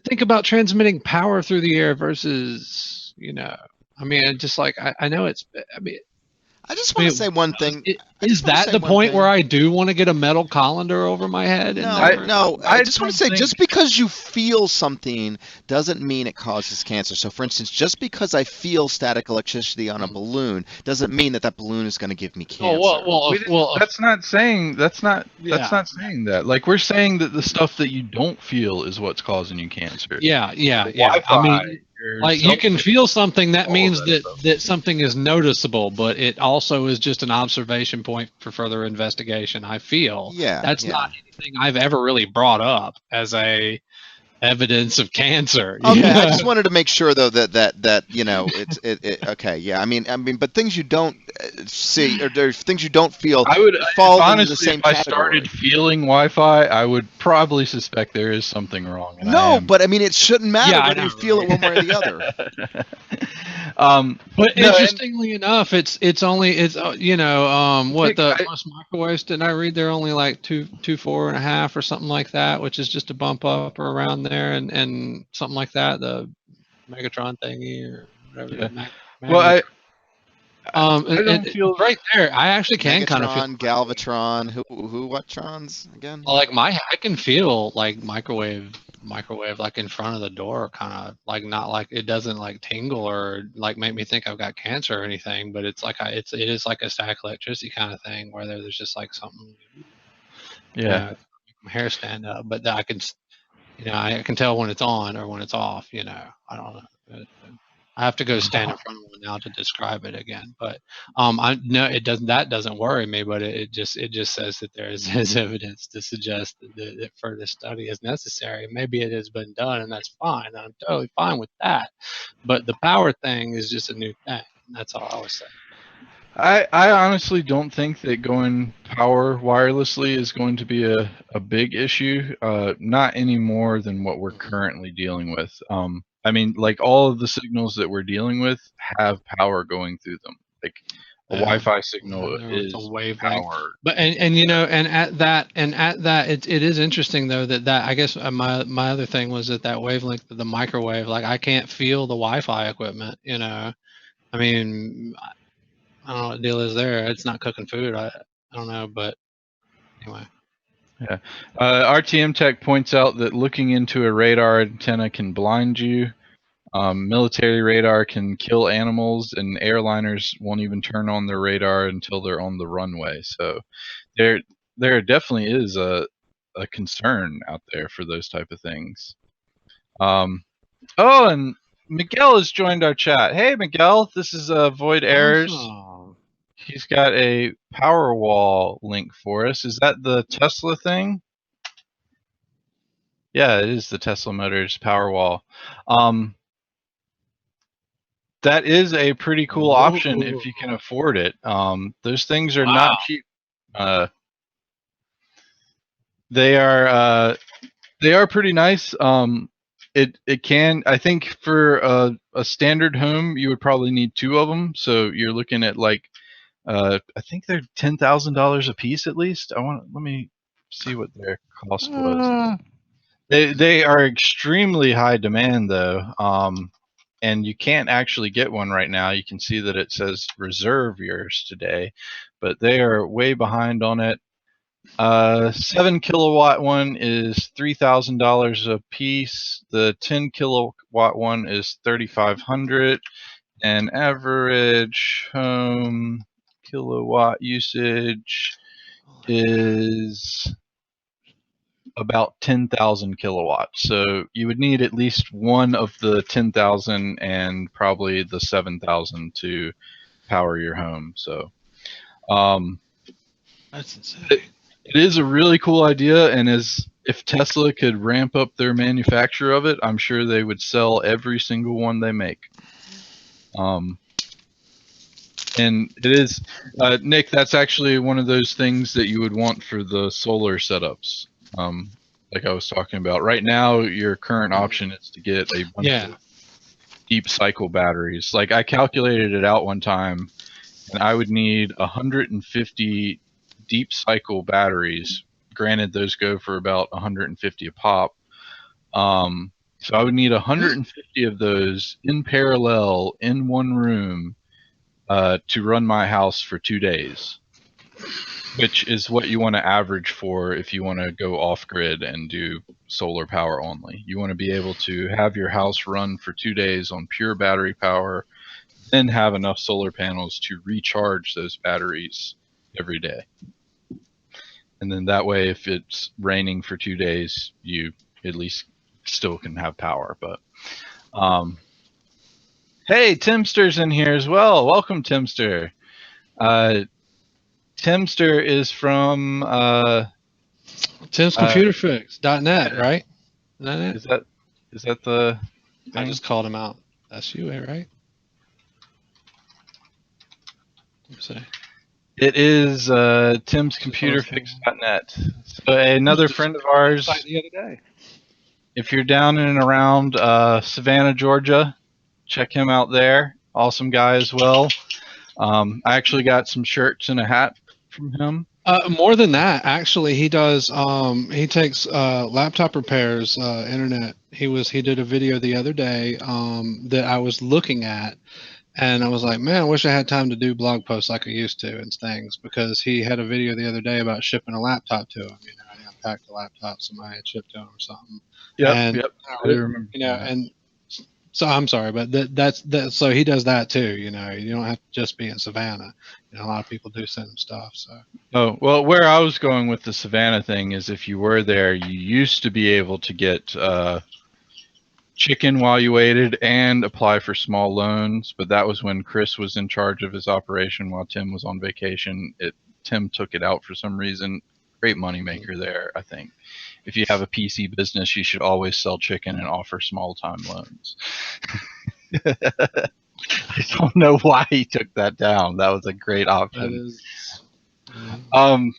think about transmitting power through the air versus, I mean, just like, I know it's, I just want to say one thing. Is that the point where I do want to get a metal colander over my head? No. I just want to say, think- just because you feel something doesn't mean it causes cancer. So, for instance, just because I feel static electricity on a balloon doesn't mean that balloon is going to give me cancer. Well, that's not saying saying that. Like, we're saying that the stuff that you don't feel is what's causing you cancer. Yeah. Wi-Fi, I mean, like, you can feel something, that all means of that stuff. that something is noticeable, but it also is just an observation point for further investigation. I feel that's not anything I've ever really brought up as a evidence of cancer. Okay, I just wanted to make sure though that you know it's okay. Yeah, I mean, but things you don't see or things you don't feel fall into the same if I category. started feeling Wi-Fi, I would probably suspect there is something wrong. And but I mean, it shouldn't matter Yeah, I whether know, you feel right? it one way or the other. But No, interestingly enough, it's only what Nick, the most microwaves, didn't I read? They're only like 2.4.5 or something like that, which is just a bump up or around there, and something like that, the Megatron thingy or whatever. Yeah. Well, I don't feel right there. I actually can kind of feel Megatron, Galvatron, what trons again? like I can feel like microwave like in front of the door, kind of like, not like, it doesn't like tingle or like make me think I've got cancer or anything, but it's like it is like a static electricity kind of thing where there's just like something, my hair stand up, but I can I can tell when it's on or when it's off. I don't know. I have to go stand in front of one now to describe it again. But I no, it doesn't. That doesn't worry me. But it just says that there is evidence to suggest that further study is necessary. Maybe it has been done, and that's fine. I'm totally fine with that. But the power thing is just a new thing. That's all I was saying. I honestly don't think that going power wirelessly is going to be a big issue. Not any more than what we're currently dealing with. I mean, like, all of the signals that we're dealing with have power going through them. Like, a Wi-Fi signal is a wavelength. power. But and at that it is interesting though that I guess my other thing was that wavelength of the microwave. Like, I can't feel the Wi-Fi equipment. I mean, I don't know what the deal is there. It's not cooking food. I don't know, but anyway. Yeah. RTM Tech points out that looking into a radar antenna can blind you. Military radar can kill animals, and airliners won't even turn on their radar until they're on the runway. So there definitely is a concern out there for those type of things. And Miguel has joined our chat. Hey, Miguel, this is Void Errors. Awesome. He's got a PowerWall link for us. Is that the Tesla thing? Yeah, it is the Tesla Motors PowerWall. That is a pretty cool option if you can afford it. Those things are not cheap. They are pretty nice. It can, I think, for a standard home, you would probably need 2 of them. So you're looking at like, I think they're $10,000 a piece at least. Let me see what their cost was. They are extremely high demand though. And you can't actually get one right now. You can see that it says reserve yours today, but they are way behind on it. 7 kilowatt one is $3,000 a piece. The 10 kilowatt one is $3,500, and average home kilowatt usage is about 10,000 kilowatts. So you would need at least one of the 10,000 and probably the 7,000 to power your home. So That's insane. it is a really cool idea, and if Tesla could ramp up their manufacture of it, I'm sure they would sell every single one they make. And it is, Nick, that's actually one of those things that you would want for the solar setups. Like I was talking about. Right now, your current option is to get a bunch of deep cycle batteries. Like, I calculated it out one time, and I would need 150 deep cycle batteries. Granted, those go for about 150 a pop. So I would need 150 of those in parallel in one room to run my house for 2 days, which is what you want to average for if you want to go off grid and do solar power only. You want to be able to have your house run for 2 days on pure battery power, then have enough solar panels to recharge those batteries every day. And then that way, if it's raining for 2 days, you at least still can have power. But hey, Timster's in here as well. Welcome, Timster. Timster is from TimsComputerFix.net, right? .net? Is that the I thing? just called him out. That's you, right? Let's see. It is timscomputerfix.net. So another friend of ours. The other day. If you're down in and around Savannah, Georgia, check him out there. Awesome guy as well. I actually got some shirts and a hat from him. More than that, actually, he does. He takes laptop repairs, internet. He did a video the other day that I was looking at, and I was like, man, I wish I had time to do blog posts like I used to and things, because he had a video the other day about shipping a laptop to him. You know, he unpacked a laptop somebody had shipped to him or something. Yep. I remember. You know, and so I'm sorry, but that's so he does that too. You know, you don't have to just be in Savannah. You know, a lot of people do send him stuff. So. Oh, well, where I was going with the Savannah thing is if you were there, you used to be able to get chicken while you waited and apply for small loans, but that was when Chris was in charge of his operation while Tim was on vacation. Tim took it out for some reason. Great moneymaker there, I think. If you have a PC business, you should always sell chicken and offer small time loans. I don't know why he took that down. That was a great option. Tim,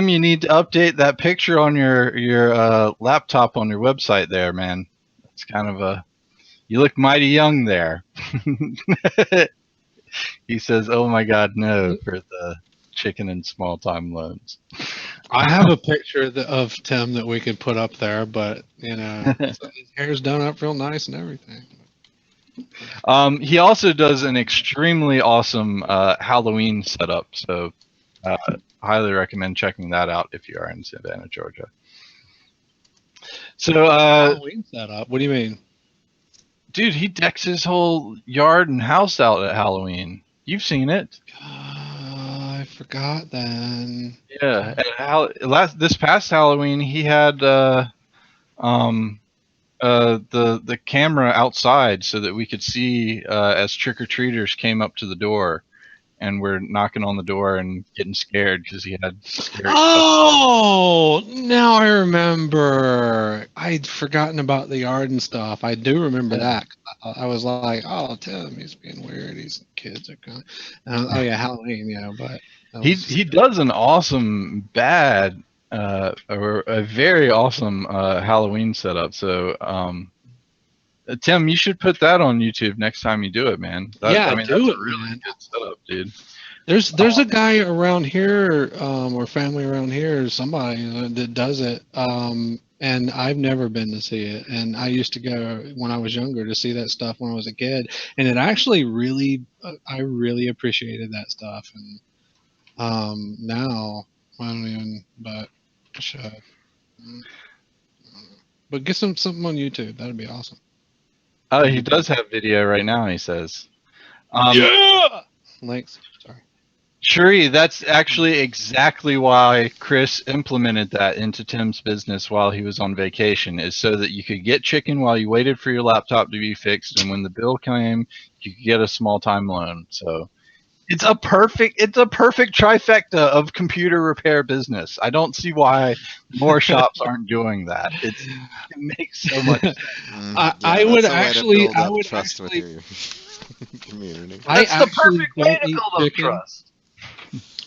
you need to update that picture on your laptop on your website there, man. It's kind of you look mighty young there. He says, "Oh my God, no!" for the chicken and small time loans. I have a picture of Tim that we could put up there, but you know, his hair's done up real nice and everything. He also does an extremely awesome Halloween setup, so highly recommend checking that out if you are in Savannah, Georgia. So Halloween setup? What do you mean? Dude, he decks his whole yard and house out at Halloween. You've seen it. I forgot then. Yeah, this past Halloween he had the camera outside so that we could see as trick-or-treaters came up to the door and were knocking on the door and getting scared because he had scary stuff. Now I remember. I'd forgotten about the yard and stuff. I do remember that. I was like, oh, Tim, he's being weird. These kids are kind of... oh yeah, Halloween, yeah, but he does an awesome or a very awesome Halloween setup. So Tim, you should put that on YouTube next time you do it, man. Do that's it, a really man. good setup, dude. There's a guy around here, or family around here, somebody that does it, and I've never been to see it. And I used to go when I was younger to see that stuff when I was a kid, and it actually I really appreciated that stuff. And now I don't even, but I should. But get something on YouTube. That'd be awesome. Oh, he does have video right now, he says. Yeah! Links. Sorry. Shuri, that's actually exactly why Chris implemented that into Tim's business while he was on vacation, is so that you could get chicken while you waited for your laptop to be fixed, and when the bill came, you could get a small time loan. So it's a perfect trifecta of computer repair business. I don't see why more shops aren't doing that. It makes so much sense. I would actually trust with your community. That's the perfect way to build up trust.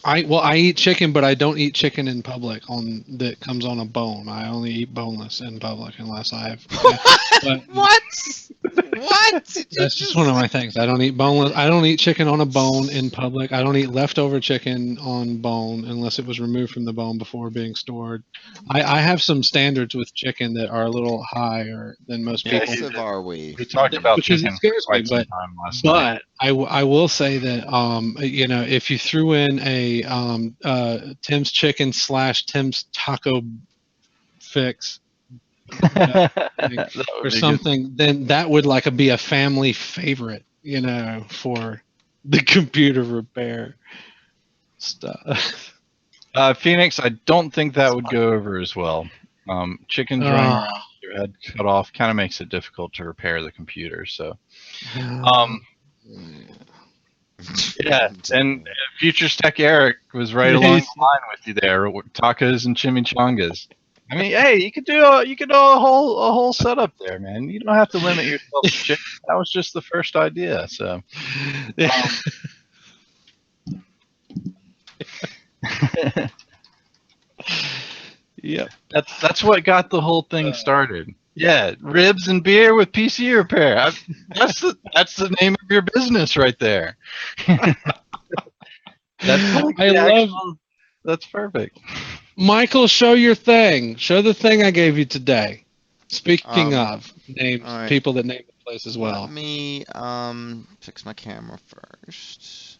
I eat chicken, but I don't eat chicken in public that comes on a bone. I only eat boneless in public unless but What? What? Did you that's just one of my things. I don't eat boneless. I don't eat chicken on a bone in public. I don't eat leftover chicken on bone unless it was removed from the bone before being stored. I have some standards with chicken that are a little higher than most Yeah, people. aggressive are we? We talked about Because chicken it scares for me, quite some but time last night. I will say that if you threw in a Tim's Chicken / Tim's Taco Fix That would or be good. something, then that would be a family favorite, for the computer repair stuff. Phoenix, I don't think that would go over as well. Chickens running around with your head cut off kind of makes it difficult to repair the computer. So, yeah, and Futures Tech Eric was right along the line with you there. Tacos and chimichangas. I mean, hey, you could do a whole setup there, man. You don't have to limit yourself to chicken. That was just the first idea. So, Yep. That's what got the whole thing started. Yeah, ribs and beer with PC repair. That's the name of your business right there. That's perfect. Michael, show your thing. Show the thing I gave you today. Speaking of names, right. people that name the place as well. Let me fix my camera first.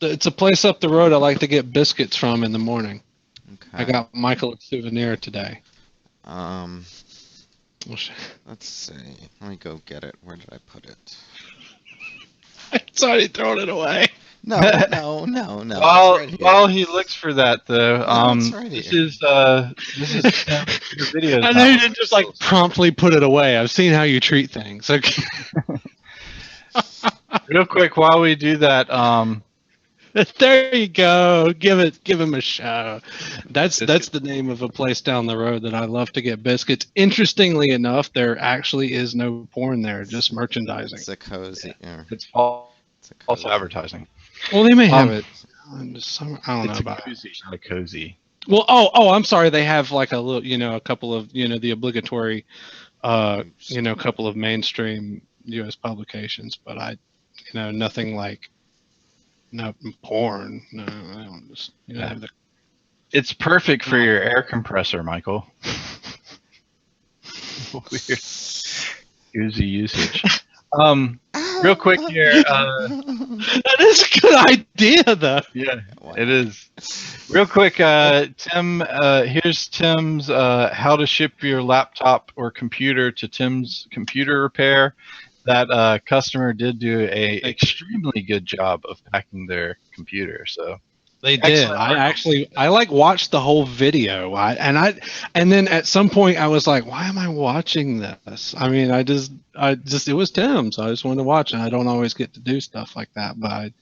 It's a place up the road I like to get biscuits from in the morning. Okay. I got Michael a souvenir today. Let's see. Let me go get it. Where did I put it? It's already thrown it away. No. While he looks for that, though, this is your video. I know you didn't just promptly put it away. I've seen how you treat things. Okay. Real quick, while we do that, there you go. Give him a show. That's the name of a place down the road that I love to get biscuits. Interestingly enough, there actually is no porn there, just merchandising. It's a cozy. Yeah. It's false advertising. Well, they may have it. I don't know about it. It's not a cozy. Well, I'm sorry. They have a little, a couple of, the obligatory, couple of mainstream U.S. publications, but nothing like. No porn. No, I don't just. Have the... It's perfect for your air compressor, Michael. Weird. User usage. Real quick here. That is a good idea, though. Yeah, it is. Real quick, Tim. Here's Tim's how to ship your laptop or computer to Tim's computer repair. That customer did do a extremely good job of packing their computer. So they did. I watched the whole video. And then at some point I was like, why am I watching this? I mean, it was Tim, so I just wanted to watch it. I don't always get to do stuff like that, but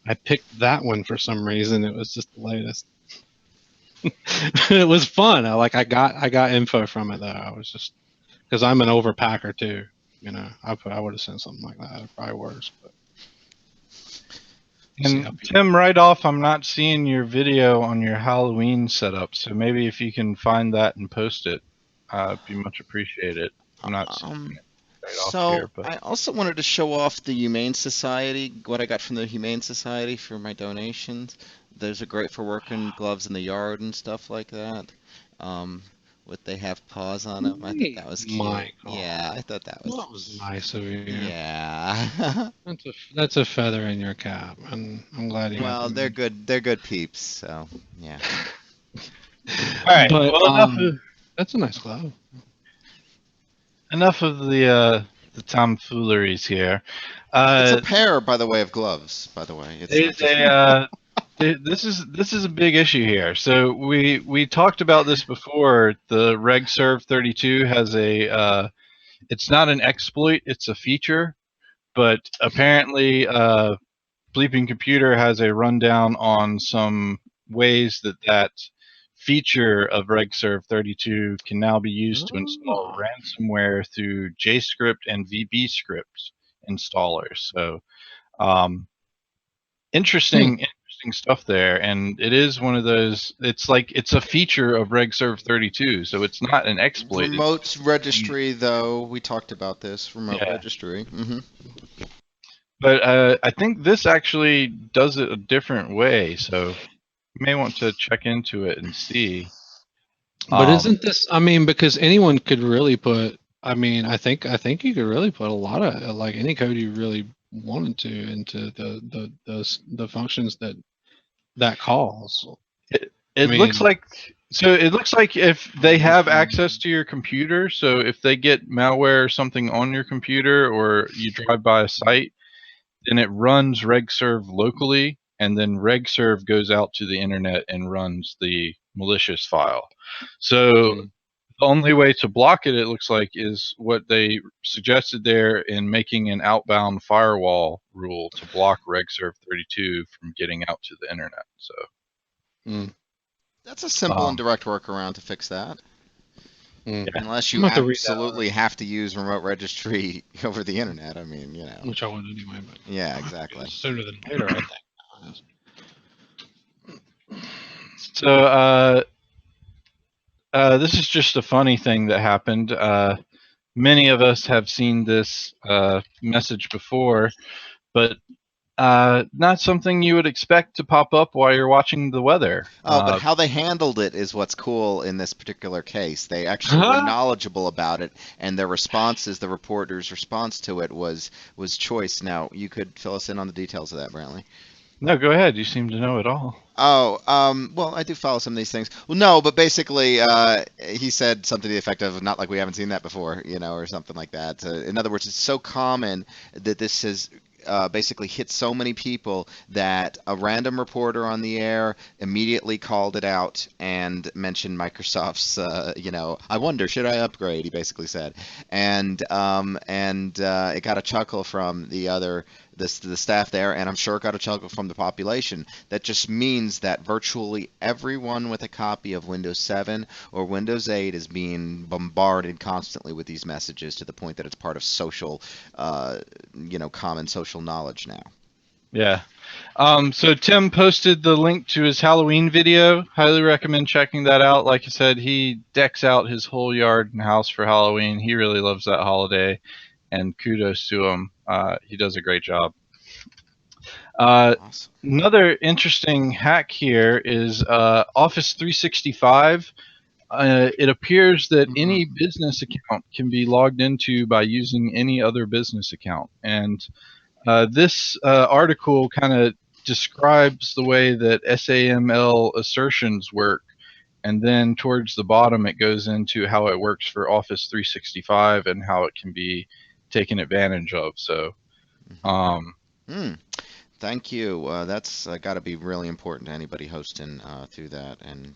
I picked that one for some reason. It was just the latest. It was fun. I got info from it though. I was just because I'm an overpacker too. I would have sent something like that. Probably worse. But and Tim, right off, I'm not seeing your video on your Halloween setup. So maybe if you can find that and post it, it'd be much appreciated. I'm not seeing it right off here. But I also wanted to show off the Humane Society, what I got from the Humane Society for my donations. Those are great for working gloves in the yard and stuff like that. They have paws on them. I thought that was cute. Michael. Yeah, I thought that was nice of you. Yeah. That's a feather in your cap, and I'm glad you. Well, they're good. They're good peeps. So yeah. All right. Well, that's a nice glove. Enough of the tomfooleries here. It's a pair, by the way, of gloves. By the way, this is a big issue here. So we talked about this before. The regserve32 has it's not an exploit, it's a feature, but apparently Bleeping Computer has a rundown on some ways that feature of regserve32 can now be used to install ransomware through JScript and VBScript installers. So interesting interesting stuff there, and it is one of those. It's like it's a feature of RegServe 32, so it's not an exploit. Remote registry, though, we talked about this remote Yeah. registry. Mm-hmm. But I think this actually does it a different way, so you may want to check into it and see. But isn't this? I mean, because anyone could really put. I mean, I think you could really put a lot of like any code you really wanted to into the functions that calls. It looks like if they have access to your computer, so if they get malware or something on your computer, or you drive by a site, then it runs regserve locally, and then regserve goes out to the internet and runs the malicious file. So the only way to block it, it looks like, is what they suggested there in making an outbound firewall rule to block regserve 32 from getting out to the internet. So That's a simple and direct workaround to fix that. Unless you I'm gonna have to read that absolutely have to use remote registry over the internet. I mean, you know. which I would anyway. But Yeah, exactly. sooner than later, I think. So this is just a funny thing that happened. Many of us have seen this message before, but not something you would expect to pop up while you're watching the weather. Oh, but how they handled it is what's cool in this particular case. They actually were knowledgeable about it, and their responses, the reporter's response to it, was choice. Now, you could fill us in on the details of that, Brantley. No, go ahead. You seem to know it all. Oh, well, I do follow some of these things. Well, no, but basically, he said something to the effect of, not like we haven't seen that before, you know, or something like that. In other words, it's so common that this has basically hit so many people that a random reporter on the air immediately called it out and mentioned Microsoft's, you know, I wonder, should I upgrade? He basically said, and it got a chuckle from the staff there, and I'm sure it got a chuckle from the population. That just means that virtually everyone with a copy of Windows 7 or Windows 8 is being bombarded constantly with these messages to the point that it's part of social, you know, common social knowledge now. Yeah. So Tim posted the link to his Halloween video. Highly recommend checking that out. Like I said, he decks out his whole yard and house for Halloween. He really loves that holiday, and kudos to him. He does a great job. Awesome. Another interesting hack here is Office 365. It appears that any business account can be logged into by using any other business account. And this article kind of describes the way that SAML assertions work. And then towards the bottom, it goes into how it works for Office 365 and how it can be taken advantage of. So, Thank you. That's got to be really important to anybody hosting through that. And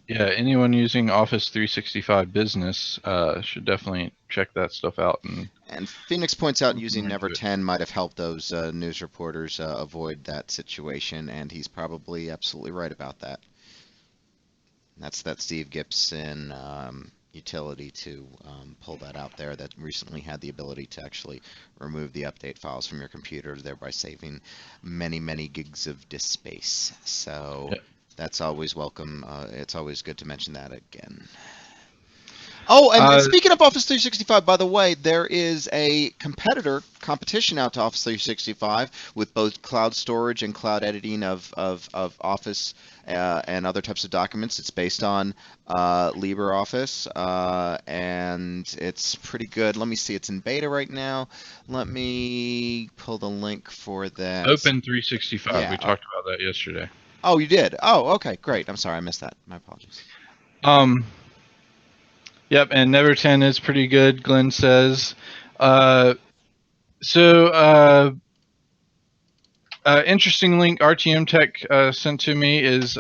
yeah, anyone using Office 365 Business should definitely check that stuff out. And Phoenix points out using Never 10 might have helped those news reporters avoid that situation, and he's probably absolutely right about that. That's that Steve Gibson utility to pull that out there that recently had the ability to actually remove the update files from your computer, thereby saving many, many gigs of disk space. So that's always welcome. It's always good to mention that again. Oh, and speaking of Office 365, by the way, there is a competition out to Office 365 with both cloud storage and cloud editing of Office and other types of documents. It's based on LibreOffice, and it's pretty good. Let me see. It's in beta right now. Let me pull the link for that. Open 365. Yeah. We talked about that yesterday. Oh, you did? Oh, okay, great. I'm sorry, I missed that. My apologies. Yep, and Never 10 is pretty good, Glenn says. Interesting link RTM Tech sent to me is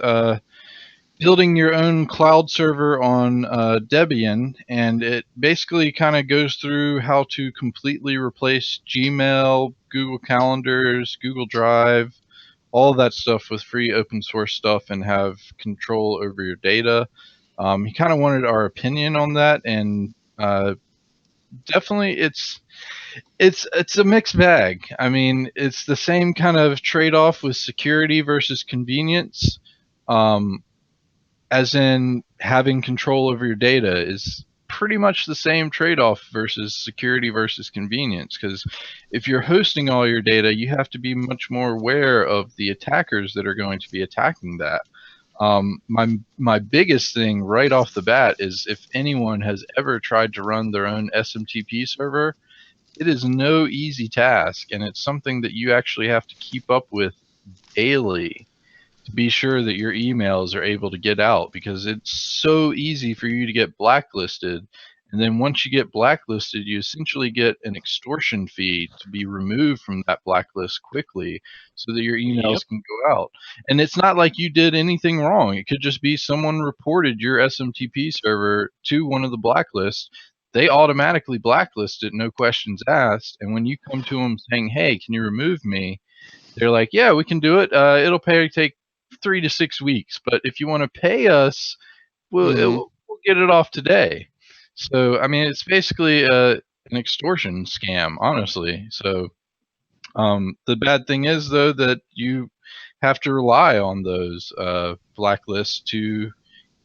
building your own cloud server on Debian, and it basically kind of goes through how to completely replace Gmail, Google Calendars, Google Drive, all that stuff with free open source stuff and have control over your data. He kind of wanted our opinion on that, and definitely it's a mixed bag. I mean, it's the same kind of trade-off with security versus convenience. Um, as in having control over your data is pretty much the same trade-off versus security versus convenience, because if you're hosting all your data, you have to be much more aware of the attackers that are going to be attacking that. My biggest thing right off the bat is if anyone has ever tried to run their own SMTP server, it is no easy task, and it's something that you actually have to keep up with daily to be sure that your emails are able to get out, because it's so easy for you to get blacklisted. And then once you get blacklisted, you essentially get an extortion fee to be removed from that blacklist quickly so that your emails Yep. can go out. And it's not like you did anything wrong. It could just be someone reported your SMTP server to one of the blacklists. They automatically blacklist it, no questions asked. And when you come to them saying, hey, can you remove me? They're like, yeah, we can do it. It'll take 3 to 6 weeks, but if you want to pay us, Hmm. we'll get it off today. So I mean, it's basically an extortion scam, honestly. So the bad thing is though that you have to rely on those blacklists to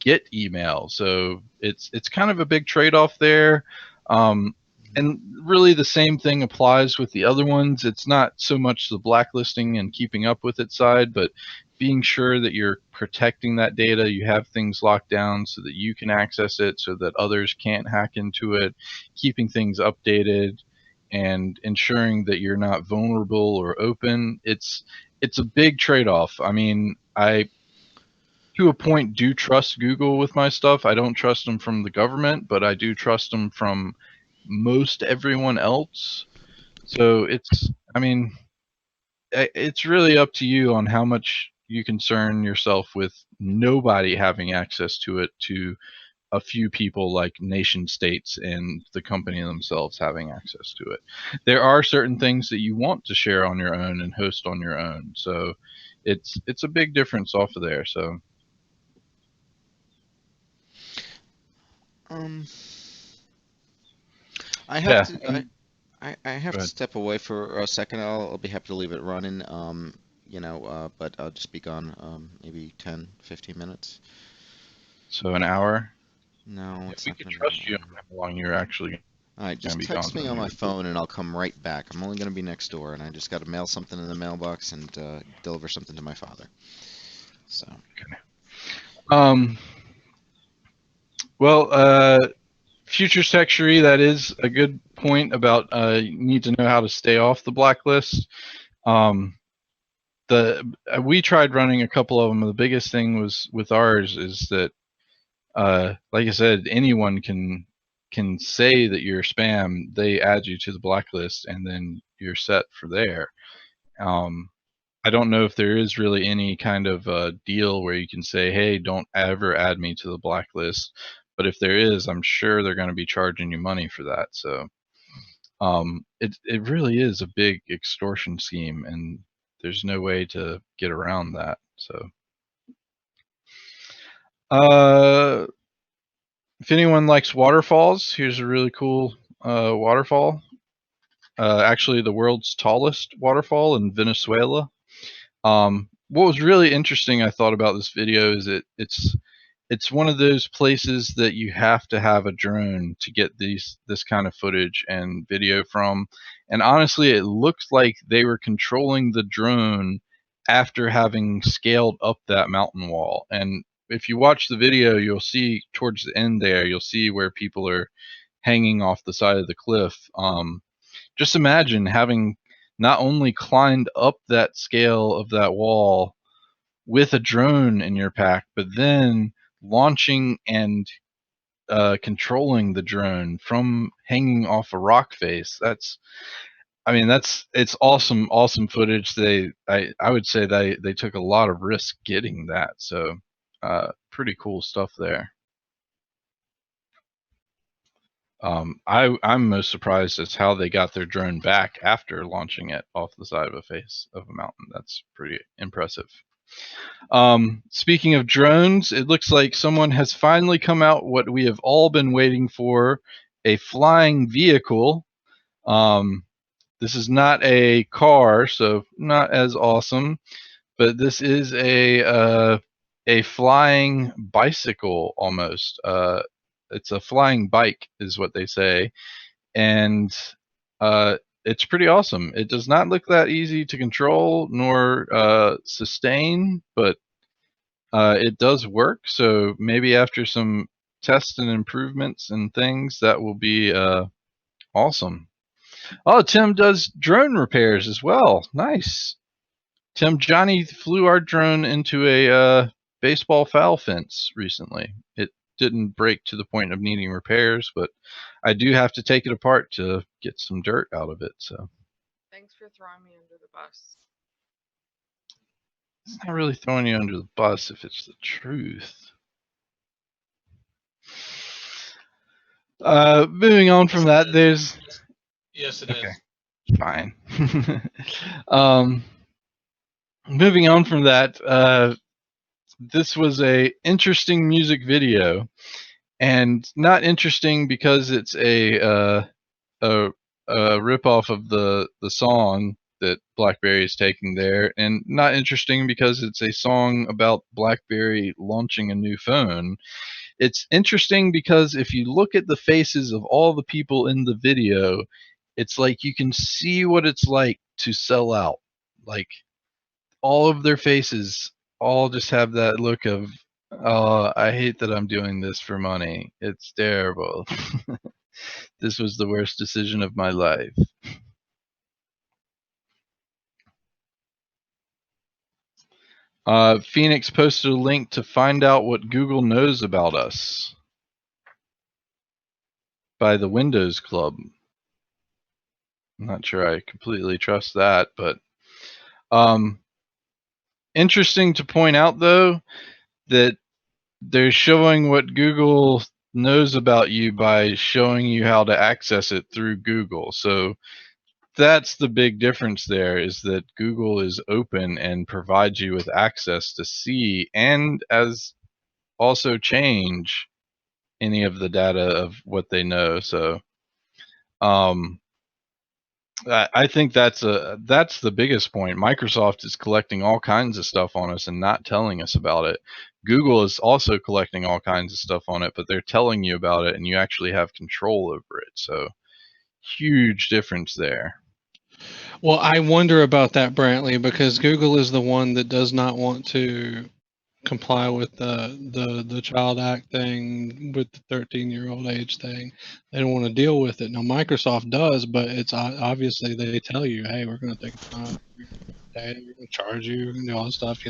get email. So it's kind of a big trade-off there. Um, and really the same thing applies with the other ones. It's not so much the blacklisting and keeping up with it side, but being sure that you're protecting that data, you have things locked down so that you can access it, so that others can't hack into it, keeping things updated, and ensuring that you're not vulnerable or open. It's a big trade-off. I mean, I to a point do trust Google with my stuff. I don't trust them from the government, but I do trust them from most everyone else. So I mean, it's really up to you on how much you concern yourself with nobody having access to it, to a few people like nation states and the company themselves having access to it. There are certain things that you want to share on your own and host on your own. So it's a big difference off of there. So Um, I have yeah, to I have go to ahead. step away for a second. I'll be happy to leave it running. But I'll just be gone maybe 10, 15 minutes. So an hour. No, Yeah, it's we not could gonna be an trust you hour. on how long you're actually All right, going to just be gone text me from on my here. phone and I'll come right back. I'm only gonna be next door, and I just got to mail something in the mailbox and deliver something to my father. So, Um, well, futures textury, that is a good point about you need to know how to stay off the blacklist. Um, the we tried running a couple of them. The biggest thing was with ours is that, like I said, anyone can say that you're spam. They add you to the blacklist, and then you're set for there. Um, I don't know if there is really any kind of deal where you can say, hey, don't ever add me to the blacklist. But if there is, I'm sure they're going to be charging you money for that. So it really is a big extortion scheme, and there's no way to get around that. So uh, if anyone likes waterfalls, here's a really cool waterfall. Actually, the world's tallest waterfall in Venezuela. What was really interesting, I thought, about this video is it's one of those places that you have to have a drone to get this kind of footage and video from. And honestly, it looked like they were controlling the drone after having scaled up that mountain wall. And if you watch the video, you'll see towards the end there, you'll see where people are hanging off the side of the cliff. Just imagine having not only climbed up that scale of that wall with a drone in your pack, but then launching and controlling the drone from hanging off a rock face. I mean, it's awesome, awesome footage. I would say they took a lot of risk getting that. So, pretty cool stuff there. I'm most surprised as how they got their drone back after launching it off the side of a face of a mountain. That's pretty impressive. Speaking of drones, it looks like someone has finally come out what we have all been waiting for, a flying vehicle. This is not a car, so not as awesome, but this is a flying bicycle almost. It's a flying bike, is what they say, and it's pretty awesome. It does not look that easy to control nor sustain, but it does work. So maybe after some tests and improvements and things, that will be awesome. Oh, Tim does drone repairs as well. Nice. Tim, Johnny flew our drone into a baseball foul fence recently. It didn't break to the point of needing repairs, but I do have to take it apart to get some dirt out of it. So Thanks for throwing me under the bus. it's not really throwing you under the bus if it's the truth. Moving on from that, there's... Yes, it Okay. is. Fine. Moving on from that, this was a interesting music video, and not interesting because it's a ripoff of the song that BlackBerry is taking there, and not interesting because it's a song about BlackBerry launching a new phone. It's interesting because if you look at the faces of all the people in the video, it's like you can see what it's like to sell out. Like, all of their faces all just have that look of, oh, I hate that I'm doing this for money. It's terrible. This was the worst decision of my life. Phoenix posted a link to find out what Google knows about us by the Windows Club. I'm not sure I completely trust that, but interesting to point out, though, that they're showing what Google knows about you by showing you how to access it through Google. So that's the big difference there, is that Google is open and provides you with access to see and as also change any of the data of what they know. So I think that's the biggest point. Microsoft is collecting all kinds of stuff on us and not telling us about it. Google is also collecting all kinds of stuff on it, but they're telling you about it and you actually have control over it. So huge difference there. Well, I wonder about that, Brantley, because Google is the one that does not want to comply with the Child Act thing, with the 13-year-old age thing. They don't want to deal with it. Now, Microsoft does, but it's obviously they tell you, hey, we're going to take it on. We're going to charge you, we're going to do all this stuff.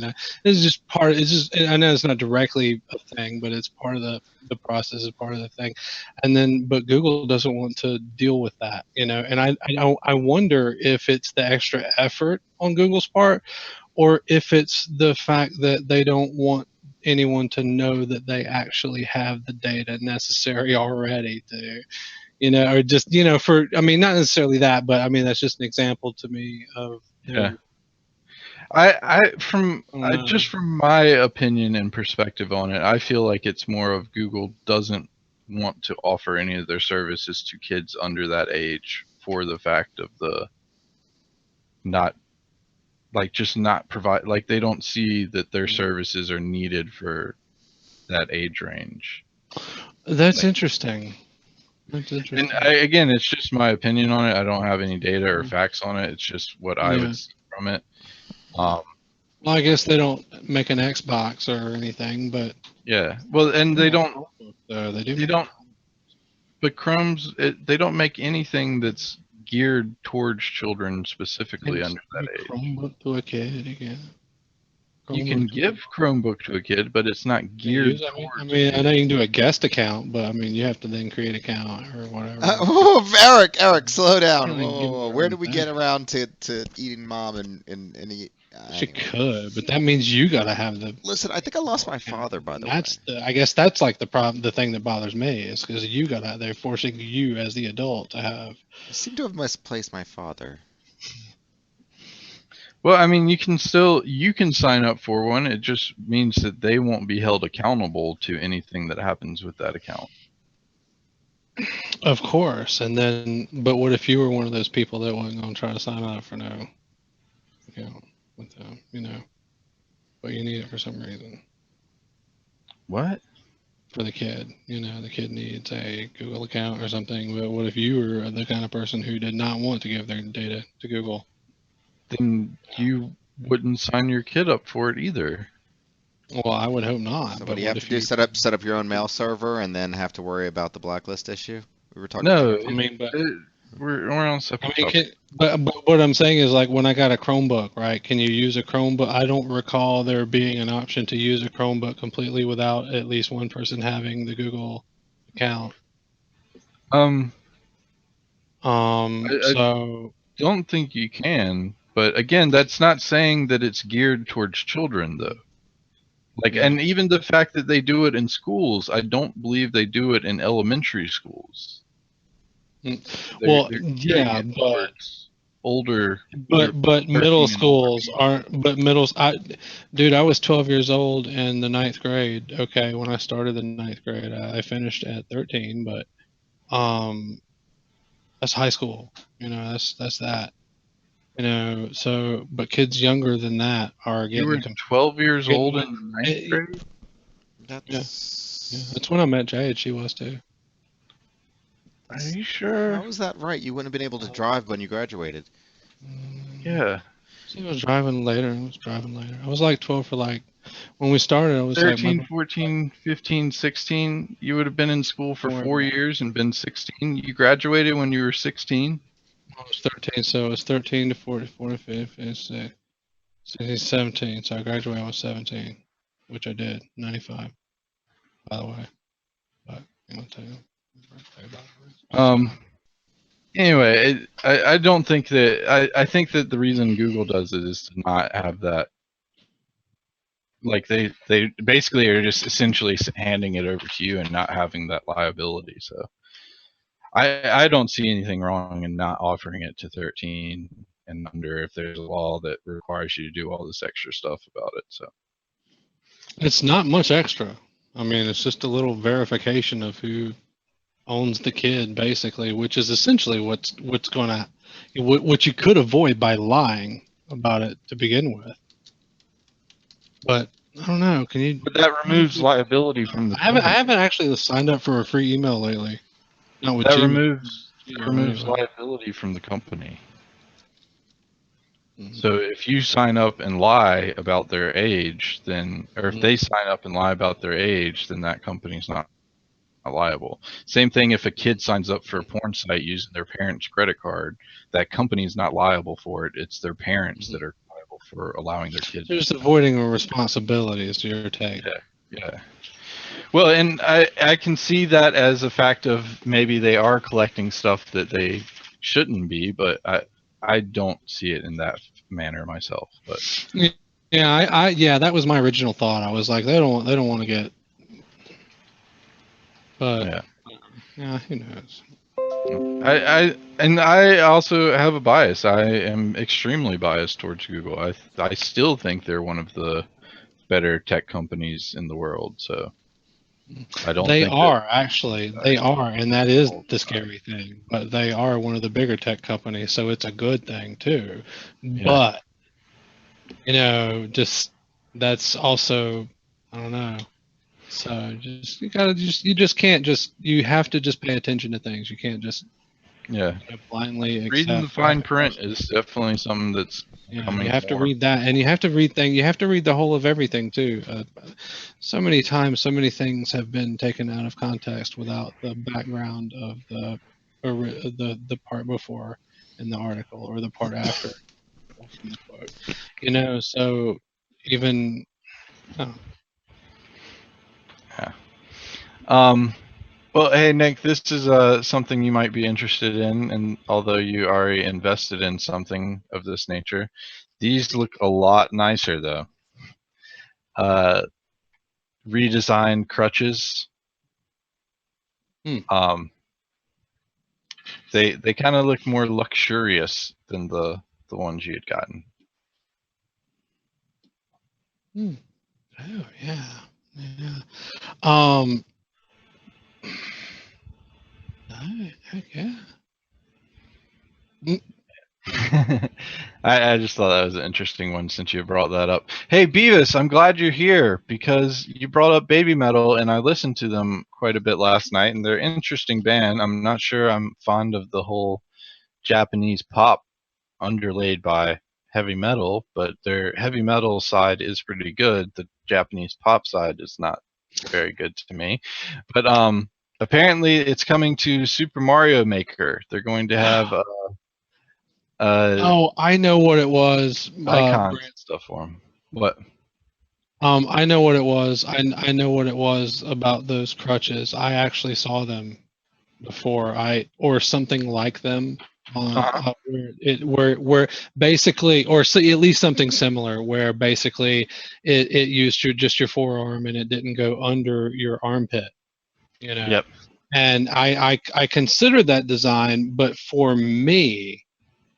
It's just part. It's just, I know it's not directly a thing, but it's part of the process, is part of the thing. And then, but Google doesn't want to deal with that, And I wonder if it's the extra effort on Google's part, or if it's the fact that they don't want anyone to know that they actually have the data necessary already to, or just, not necessarily that, but I mean, that's just an example to me of, Yeah. Just from my opinion and perspective on it, I feel like it's more of Google doesn't want to offer any of their services to kids under that age for the fact of the not provide, like they don't see that their services are needed for that age range. That's interesting. That's interesting. And again, it's just my opinion on it. I don't have any data or facts on it. It's just what I would see from it. Well, I guess they don't make an Xbox or anything, but yeah. Well, and they don't. They do. They don't. But Chrome's, they don't make anything that's geared towards children specifically under that age. Chromebook to a kid again. You can give Chromebook to a kid, but it's not geared towards. I know you can do a guest account, but I mean, you have to then create an account or whatever. Eric, slow down. Whoa. Where did we get around to eating mom and eat? She could, but that means you got to have the. Listen, I think I lost my father, by the way. I guess that's like the problem. The thing that bothers me is because you got out there forcing you as the adult to have. I seem to have misplaced my father. Well, I mean, you can sign up for one. It just means that they won't be held accountable to anything that happens with that account. Of course. And then, but what if you were one of those people that wasn't going to try to sign up for no account with them, but you need it for some reason What? for the kid? The kid needs a Google account or something. But what if you were the kind of person who did not want to give their data to Google? Then you wouldn't sign your kid up for it either. Well, I would hope not. So But what do you what have to if do? you? Set up your own mail server and then have to worry about the blacklist issue? We were talking No, about I mean, but we're on separate topics. but what I'm saying is like when I got a Chromebook, right? Can you use a Chromebook? I don't recall there being an option to use a Chromebook completely without at least one person having the Google account. I So don't think you can, but again, that's not saying that it's geared towards children, though. Like, Yeah. and even the fact that they do it in schools, I don't believe they do it in elementary schools. Well, They're gearing yeah, it towards older. but middle 13 and older schools people. aren't. But dude, I was 12 years old in the ninth grade. Okay, when I started the ninth grade, I finished at 13, but that's high school. That's that. So but kids younger than that are You were getting 12 years getting old in the ninth yeah, grade? that's when I met Jade. She was too. Are you sure? How is that right? You wouldn't have been able to drive when you graduated. Yeah. She was driving later. I was like 12 for like when we started. I was 13, like 14, 15, 16. You would have been in school for Don't worry 4 about it. years and been 16. You graduated when you were 16? I was 13, so it was 13 to 40, 45, 56, 16, 17. So I graduated when I was 17, which I did, 95, by the way. But I'll tell you. Anyway, I don't think that I think that the reason Google does it is to not have that. Like they basically are just essentially handing it over to you and not having that liability. So I don't see anything wrong in not offering it to 13 and under if there's a law that requires you to do all this extra stuff about it. So It's not much extra. I mean, it's just a little verification of who owns the kid, basically, which is essentially what's gonna what you could avoid by lying about it to begin with. But I don't know. Can you? but that removes liability from the I company. haven't actually signed up for a free email lately. Not with That Gmail. removes Anyway. liability from the company. Mhm. So if you sign up and lie about their age, then, or if they sign up and lie about their age, then that company's not liable. Same thing if a kid signs up for a porn site using their parents' credit card, that company's not liable for it. It's their parents that are liable for allowing their kid. Just avoiding a responsibility is your take. Yeah. Well, and I can see that as a fact of maybe they are collecting stuff that they shouldn't be, but I don't see it in that manner myself. But Yeah, that was my original thought. I was like, they don't want to get, but yeah, who knows? I also have a bias. I am extremely biased towards Google. I still think they're one of the better tech companies in the world. So I don't. They think are actually, they are, and that is all the the time. scary thing. But they are one of the bigger tech companies, so it's a good thing too. Yeah. But just that's also, I don't know. So you just can't you have to just pay attention to things. You can't just blindly Reading the accept. fine print is definitely something that's Yeah, coming you have to more. read that, and you have to read things. You have to read the whole of everything too. So many times, so many things have been taken out of context without the background of the part before in the article or the part after from the quote. So even oh, Yeah. Well, hey Nick, this is something you might be interested in, and although you already invested in something of this nature, these look a lot nicer though. Redesigned crutches. hmm. They kind of look more luxurious than the ones you had gotten. Oh yeah. Alright, yeah. I just thought that was an interesting one since you brought that up. Hey, Beavis, I'm glad you're here because you brought up Baby Metal, and I listened to them quite a bit last night, and they're an interesting band. I'm not sure I'm fond of the whole Japanese pop underlaid by heavy metal, but their heavy metal side is pretty good. The Japanese pop side is not very good to me. But apparently it's coming to Super Mario Maker. They're going to have Oh, I know what it was. icons Brent. and stuff for them. What? I know what it was. I know what it was about those crutches. I actually saw them before, or something like them on where basically, or so, at least something similar, where basically it used just your forearm and it didn't go under your armpit. Yep. And I considered that design, but for me,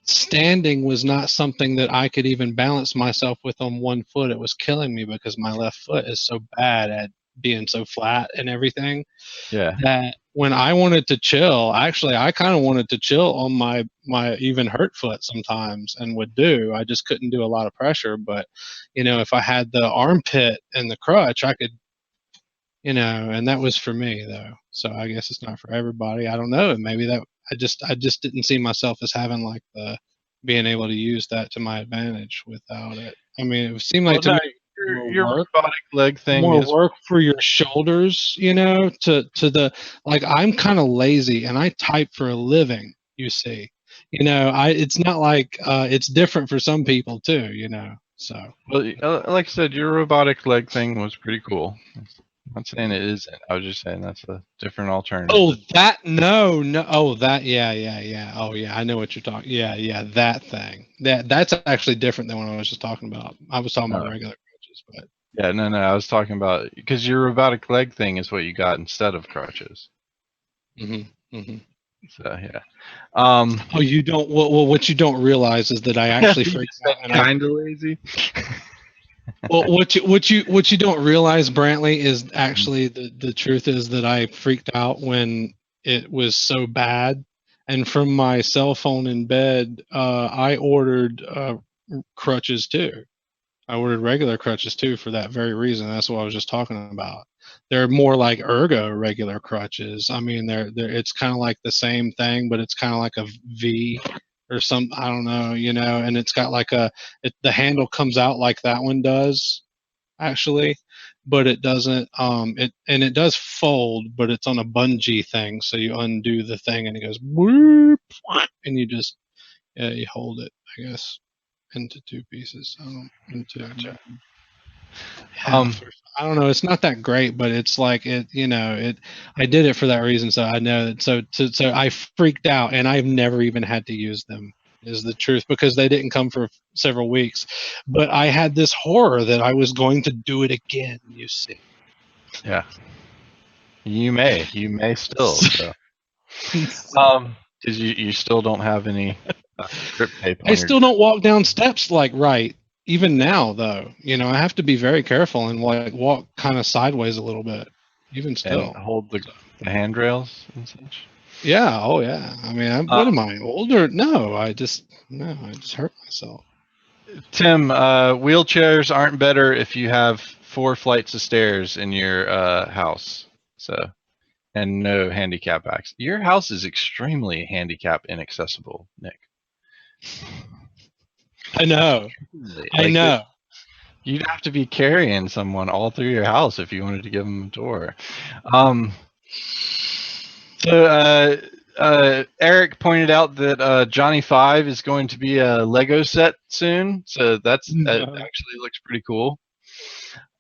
standing was not something that I could even balance myself with on one foot. It was killing me because my left foot is so bad at being so flat and everything Yeah. that when I wanted to chill, actually I kind of wanted to chill on my even hurt foot sometimes, and would do. I just couldn't do a lot of pressure, but if I had the armpit and the crutch, I could, and that was for me though. So I guess it's not for everybody. I don't know. Maybe that I just didn't see myself as having like the being able to use that to my advantage without it. I mean, it seemed like Well, to no, me your more work, robotic leg thing more is work for your shoulders, to the, like, I'm kind of lazy and I type for a living, you see. It's not like it's different for some people too, so. well, like I said, your robotic leg thing was pretty cool. I'm not saying it isn't. I was just saying that's a different alternative. Oh, no. Oh, that, yeah. Oh, yeah, I know what you're talking. Yeah, that thing. That's actually different than what I was just talking about. I was talking about Oh. regular crutches, but. Yeah, no, I was talking about because your robotic leg thing is what you got instead of crutches. Mm-hmm. So yeah. Oh, you don't. Well, what you don't realize is that I actually freaked out, and kind of lazy. Well, what you don't realize, Brantley, is actually the truth is that I freaked out when it was so bad, and from my cell phone in bed, I ordered crutches too. I ordered regular crutches too for that very reason. That's what I was just talking about. They're more like ergo regular crutches. I mean, they're it's kind of like the same thing, but it's kind of like a V or some, I don't know, and it's got like the handle comes out like that one does actually, but it doesn't. It does fold, but it's on a bungee thing, so you undo the thing and it goes whoop, and you just you hold it, I guess, into two pieces. Gotcha. I don't know. It's not that great, but it's like it. I did it for that reason, so I know that. So I freaked out, and I've never even had to use them. Is the truth, because they didn't come for several weeks, but I had this horror that I was going to do it again. You see. Yeah. You may still. So. Because you still don't have any grip tape on I your. still don't walk down steps like right. Even now, though, I have to be very careful and like walk kind of sideways a little bit. Even still, And hold the handrails and such. yeah. Oh, yeah. I mean, what am I, older? No, I just hurt myself. Tim, wheelchairs aren't better if you have 4 flights of stairs in your house. So, and no handicap access. Your house is extremely handicap inaccessible, Nick. I know. I know. You'd have to be carrying someone all through your house if you wanted to give them a tour. Eric pointed out that Johnny 5 is going to be a Lego set soon, so that actually looks pretty cool.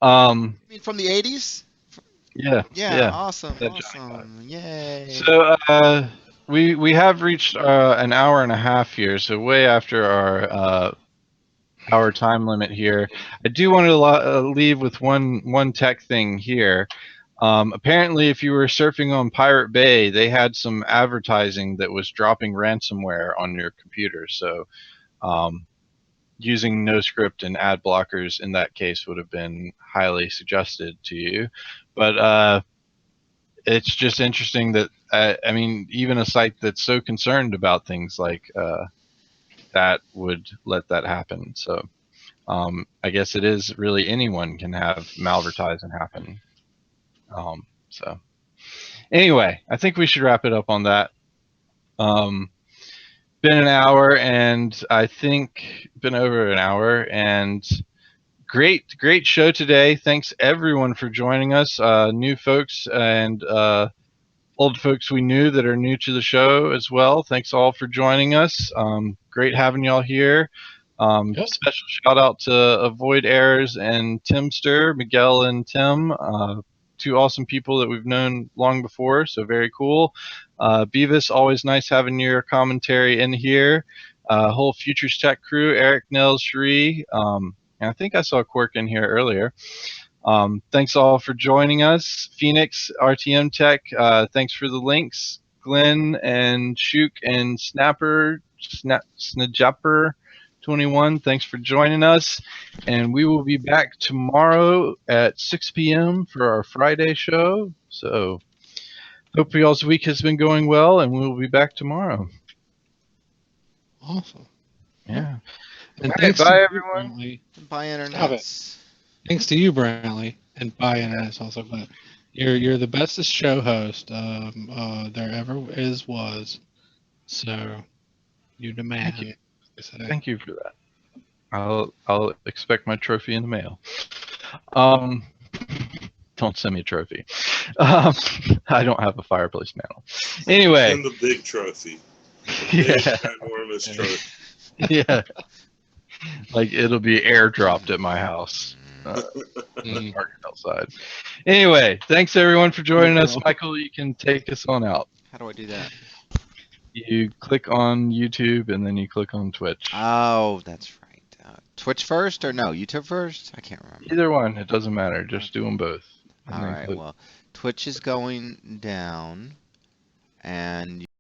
You mean from the 80s? Yeah. Awesome. Yay. So we have reached an hour and a half here, so way after our time limit here. I do want to leave with one tech thing here. Apparently, if you were surfing on Pirate Bay, they had some advertising that was dropping ransomware on your computer. So using NoScript and ad blockers in that case would have been highly suggested to you. But it's just interesting that I mean, even a site that's so concerned about things like that would let that happen. So I guess it is really anyone can have malvertising happen. So anyway, I think we should wrap it up on that. Been an hour, and I think been over an hour, and great show today. Thanks everyone for joining us. New folks and old folks we knew that are new to the show as well. Thanks all for joining us. Great having y'all here. Yep. Special shout out to Avoid Errors and Timster, Miguel and Tim, two awesome people that we've known long before, so very cool. Beavis, always nice having your commentary in here. Whole Futures Tech crew, Eric, Nels, Sheree, and I think I saw Quirk in here earlier. Thanks all for joining us. Phoenix, RTM Tech, thanks for the links. Glenn and Shook and Snajapper21, thanks for joining us. And we will be back tomorrow at 6 p.m. for our Friday show. So hope y'all's week has been going well, and we'll be back tomorrow. Awesome. Yeah. And All right, thanks bye, to everyone. You, Brantley. Bye, Stop internet. Thanks to you, Brantley, and bye, internet also. But you're the bestest show host there ever was. So you're the man. Thank you. Thank you for that. I'll expect my trophy in the mail. Don't send me a trophy. I don't have a fireplace mantle. Anyway. Send the big trophy. Yeah. Ginormous trophy. Yeah. Like it'll be airdropped at my house. Parked outside. Anyway, thanks everyone for joining us. Michael, you can take us on out. How do I do that? You click on YouTube and then you click on Twitch. Oh, that's right. Twitch first or no? YouTube first? I can't remember. Either one. It doesn't matter. Just do them both. All right. Well, Twitch is going down, and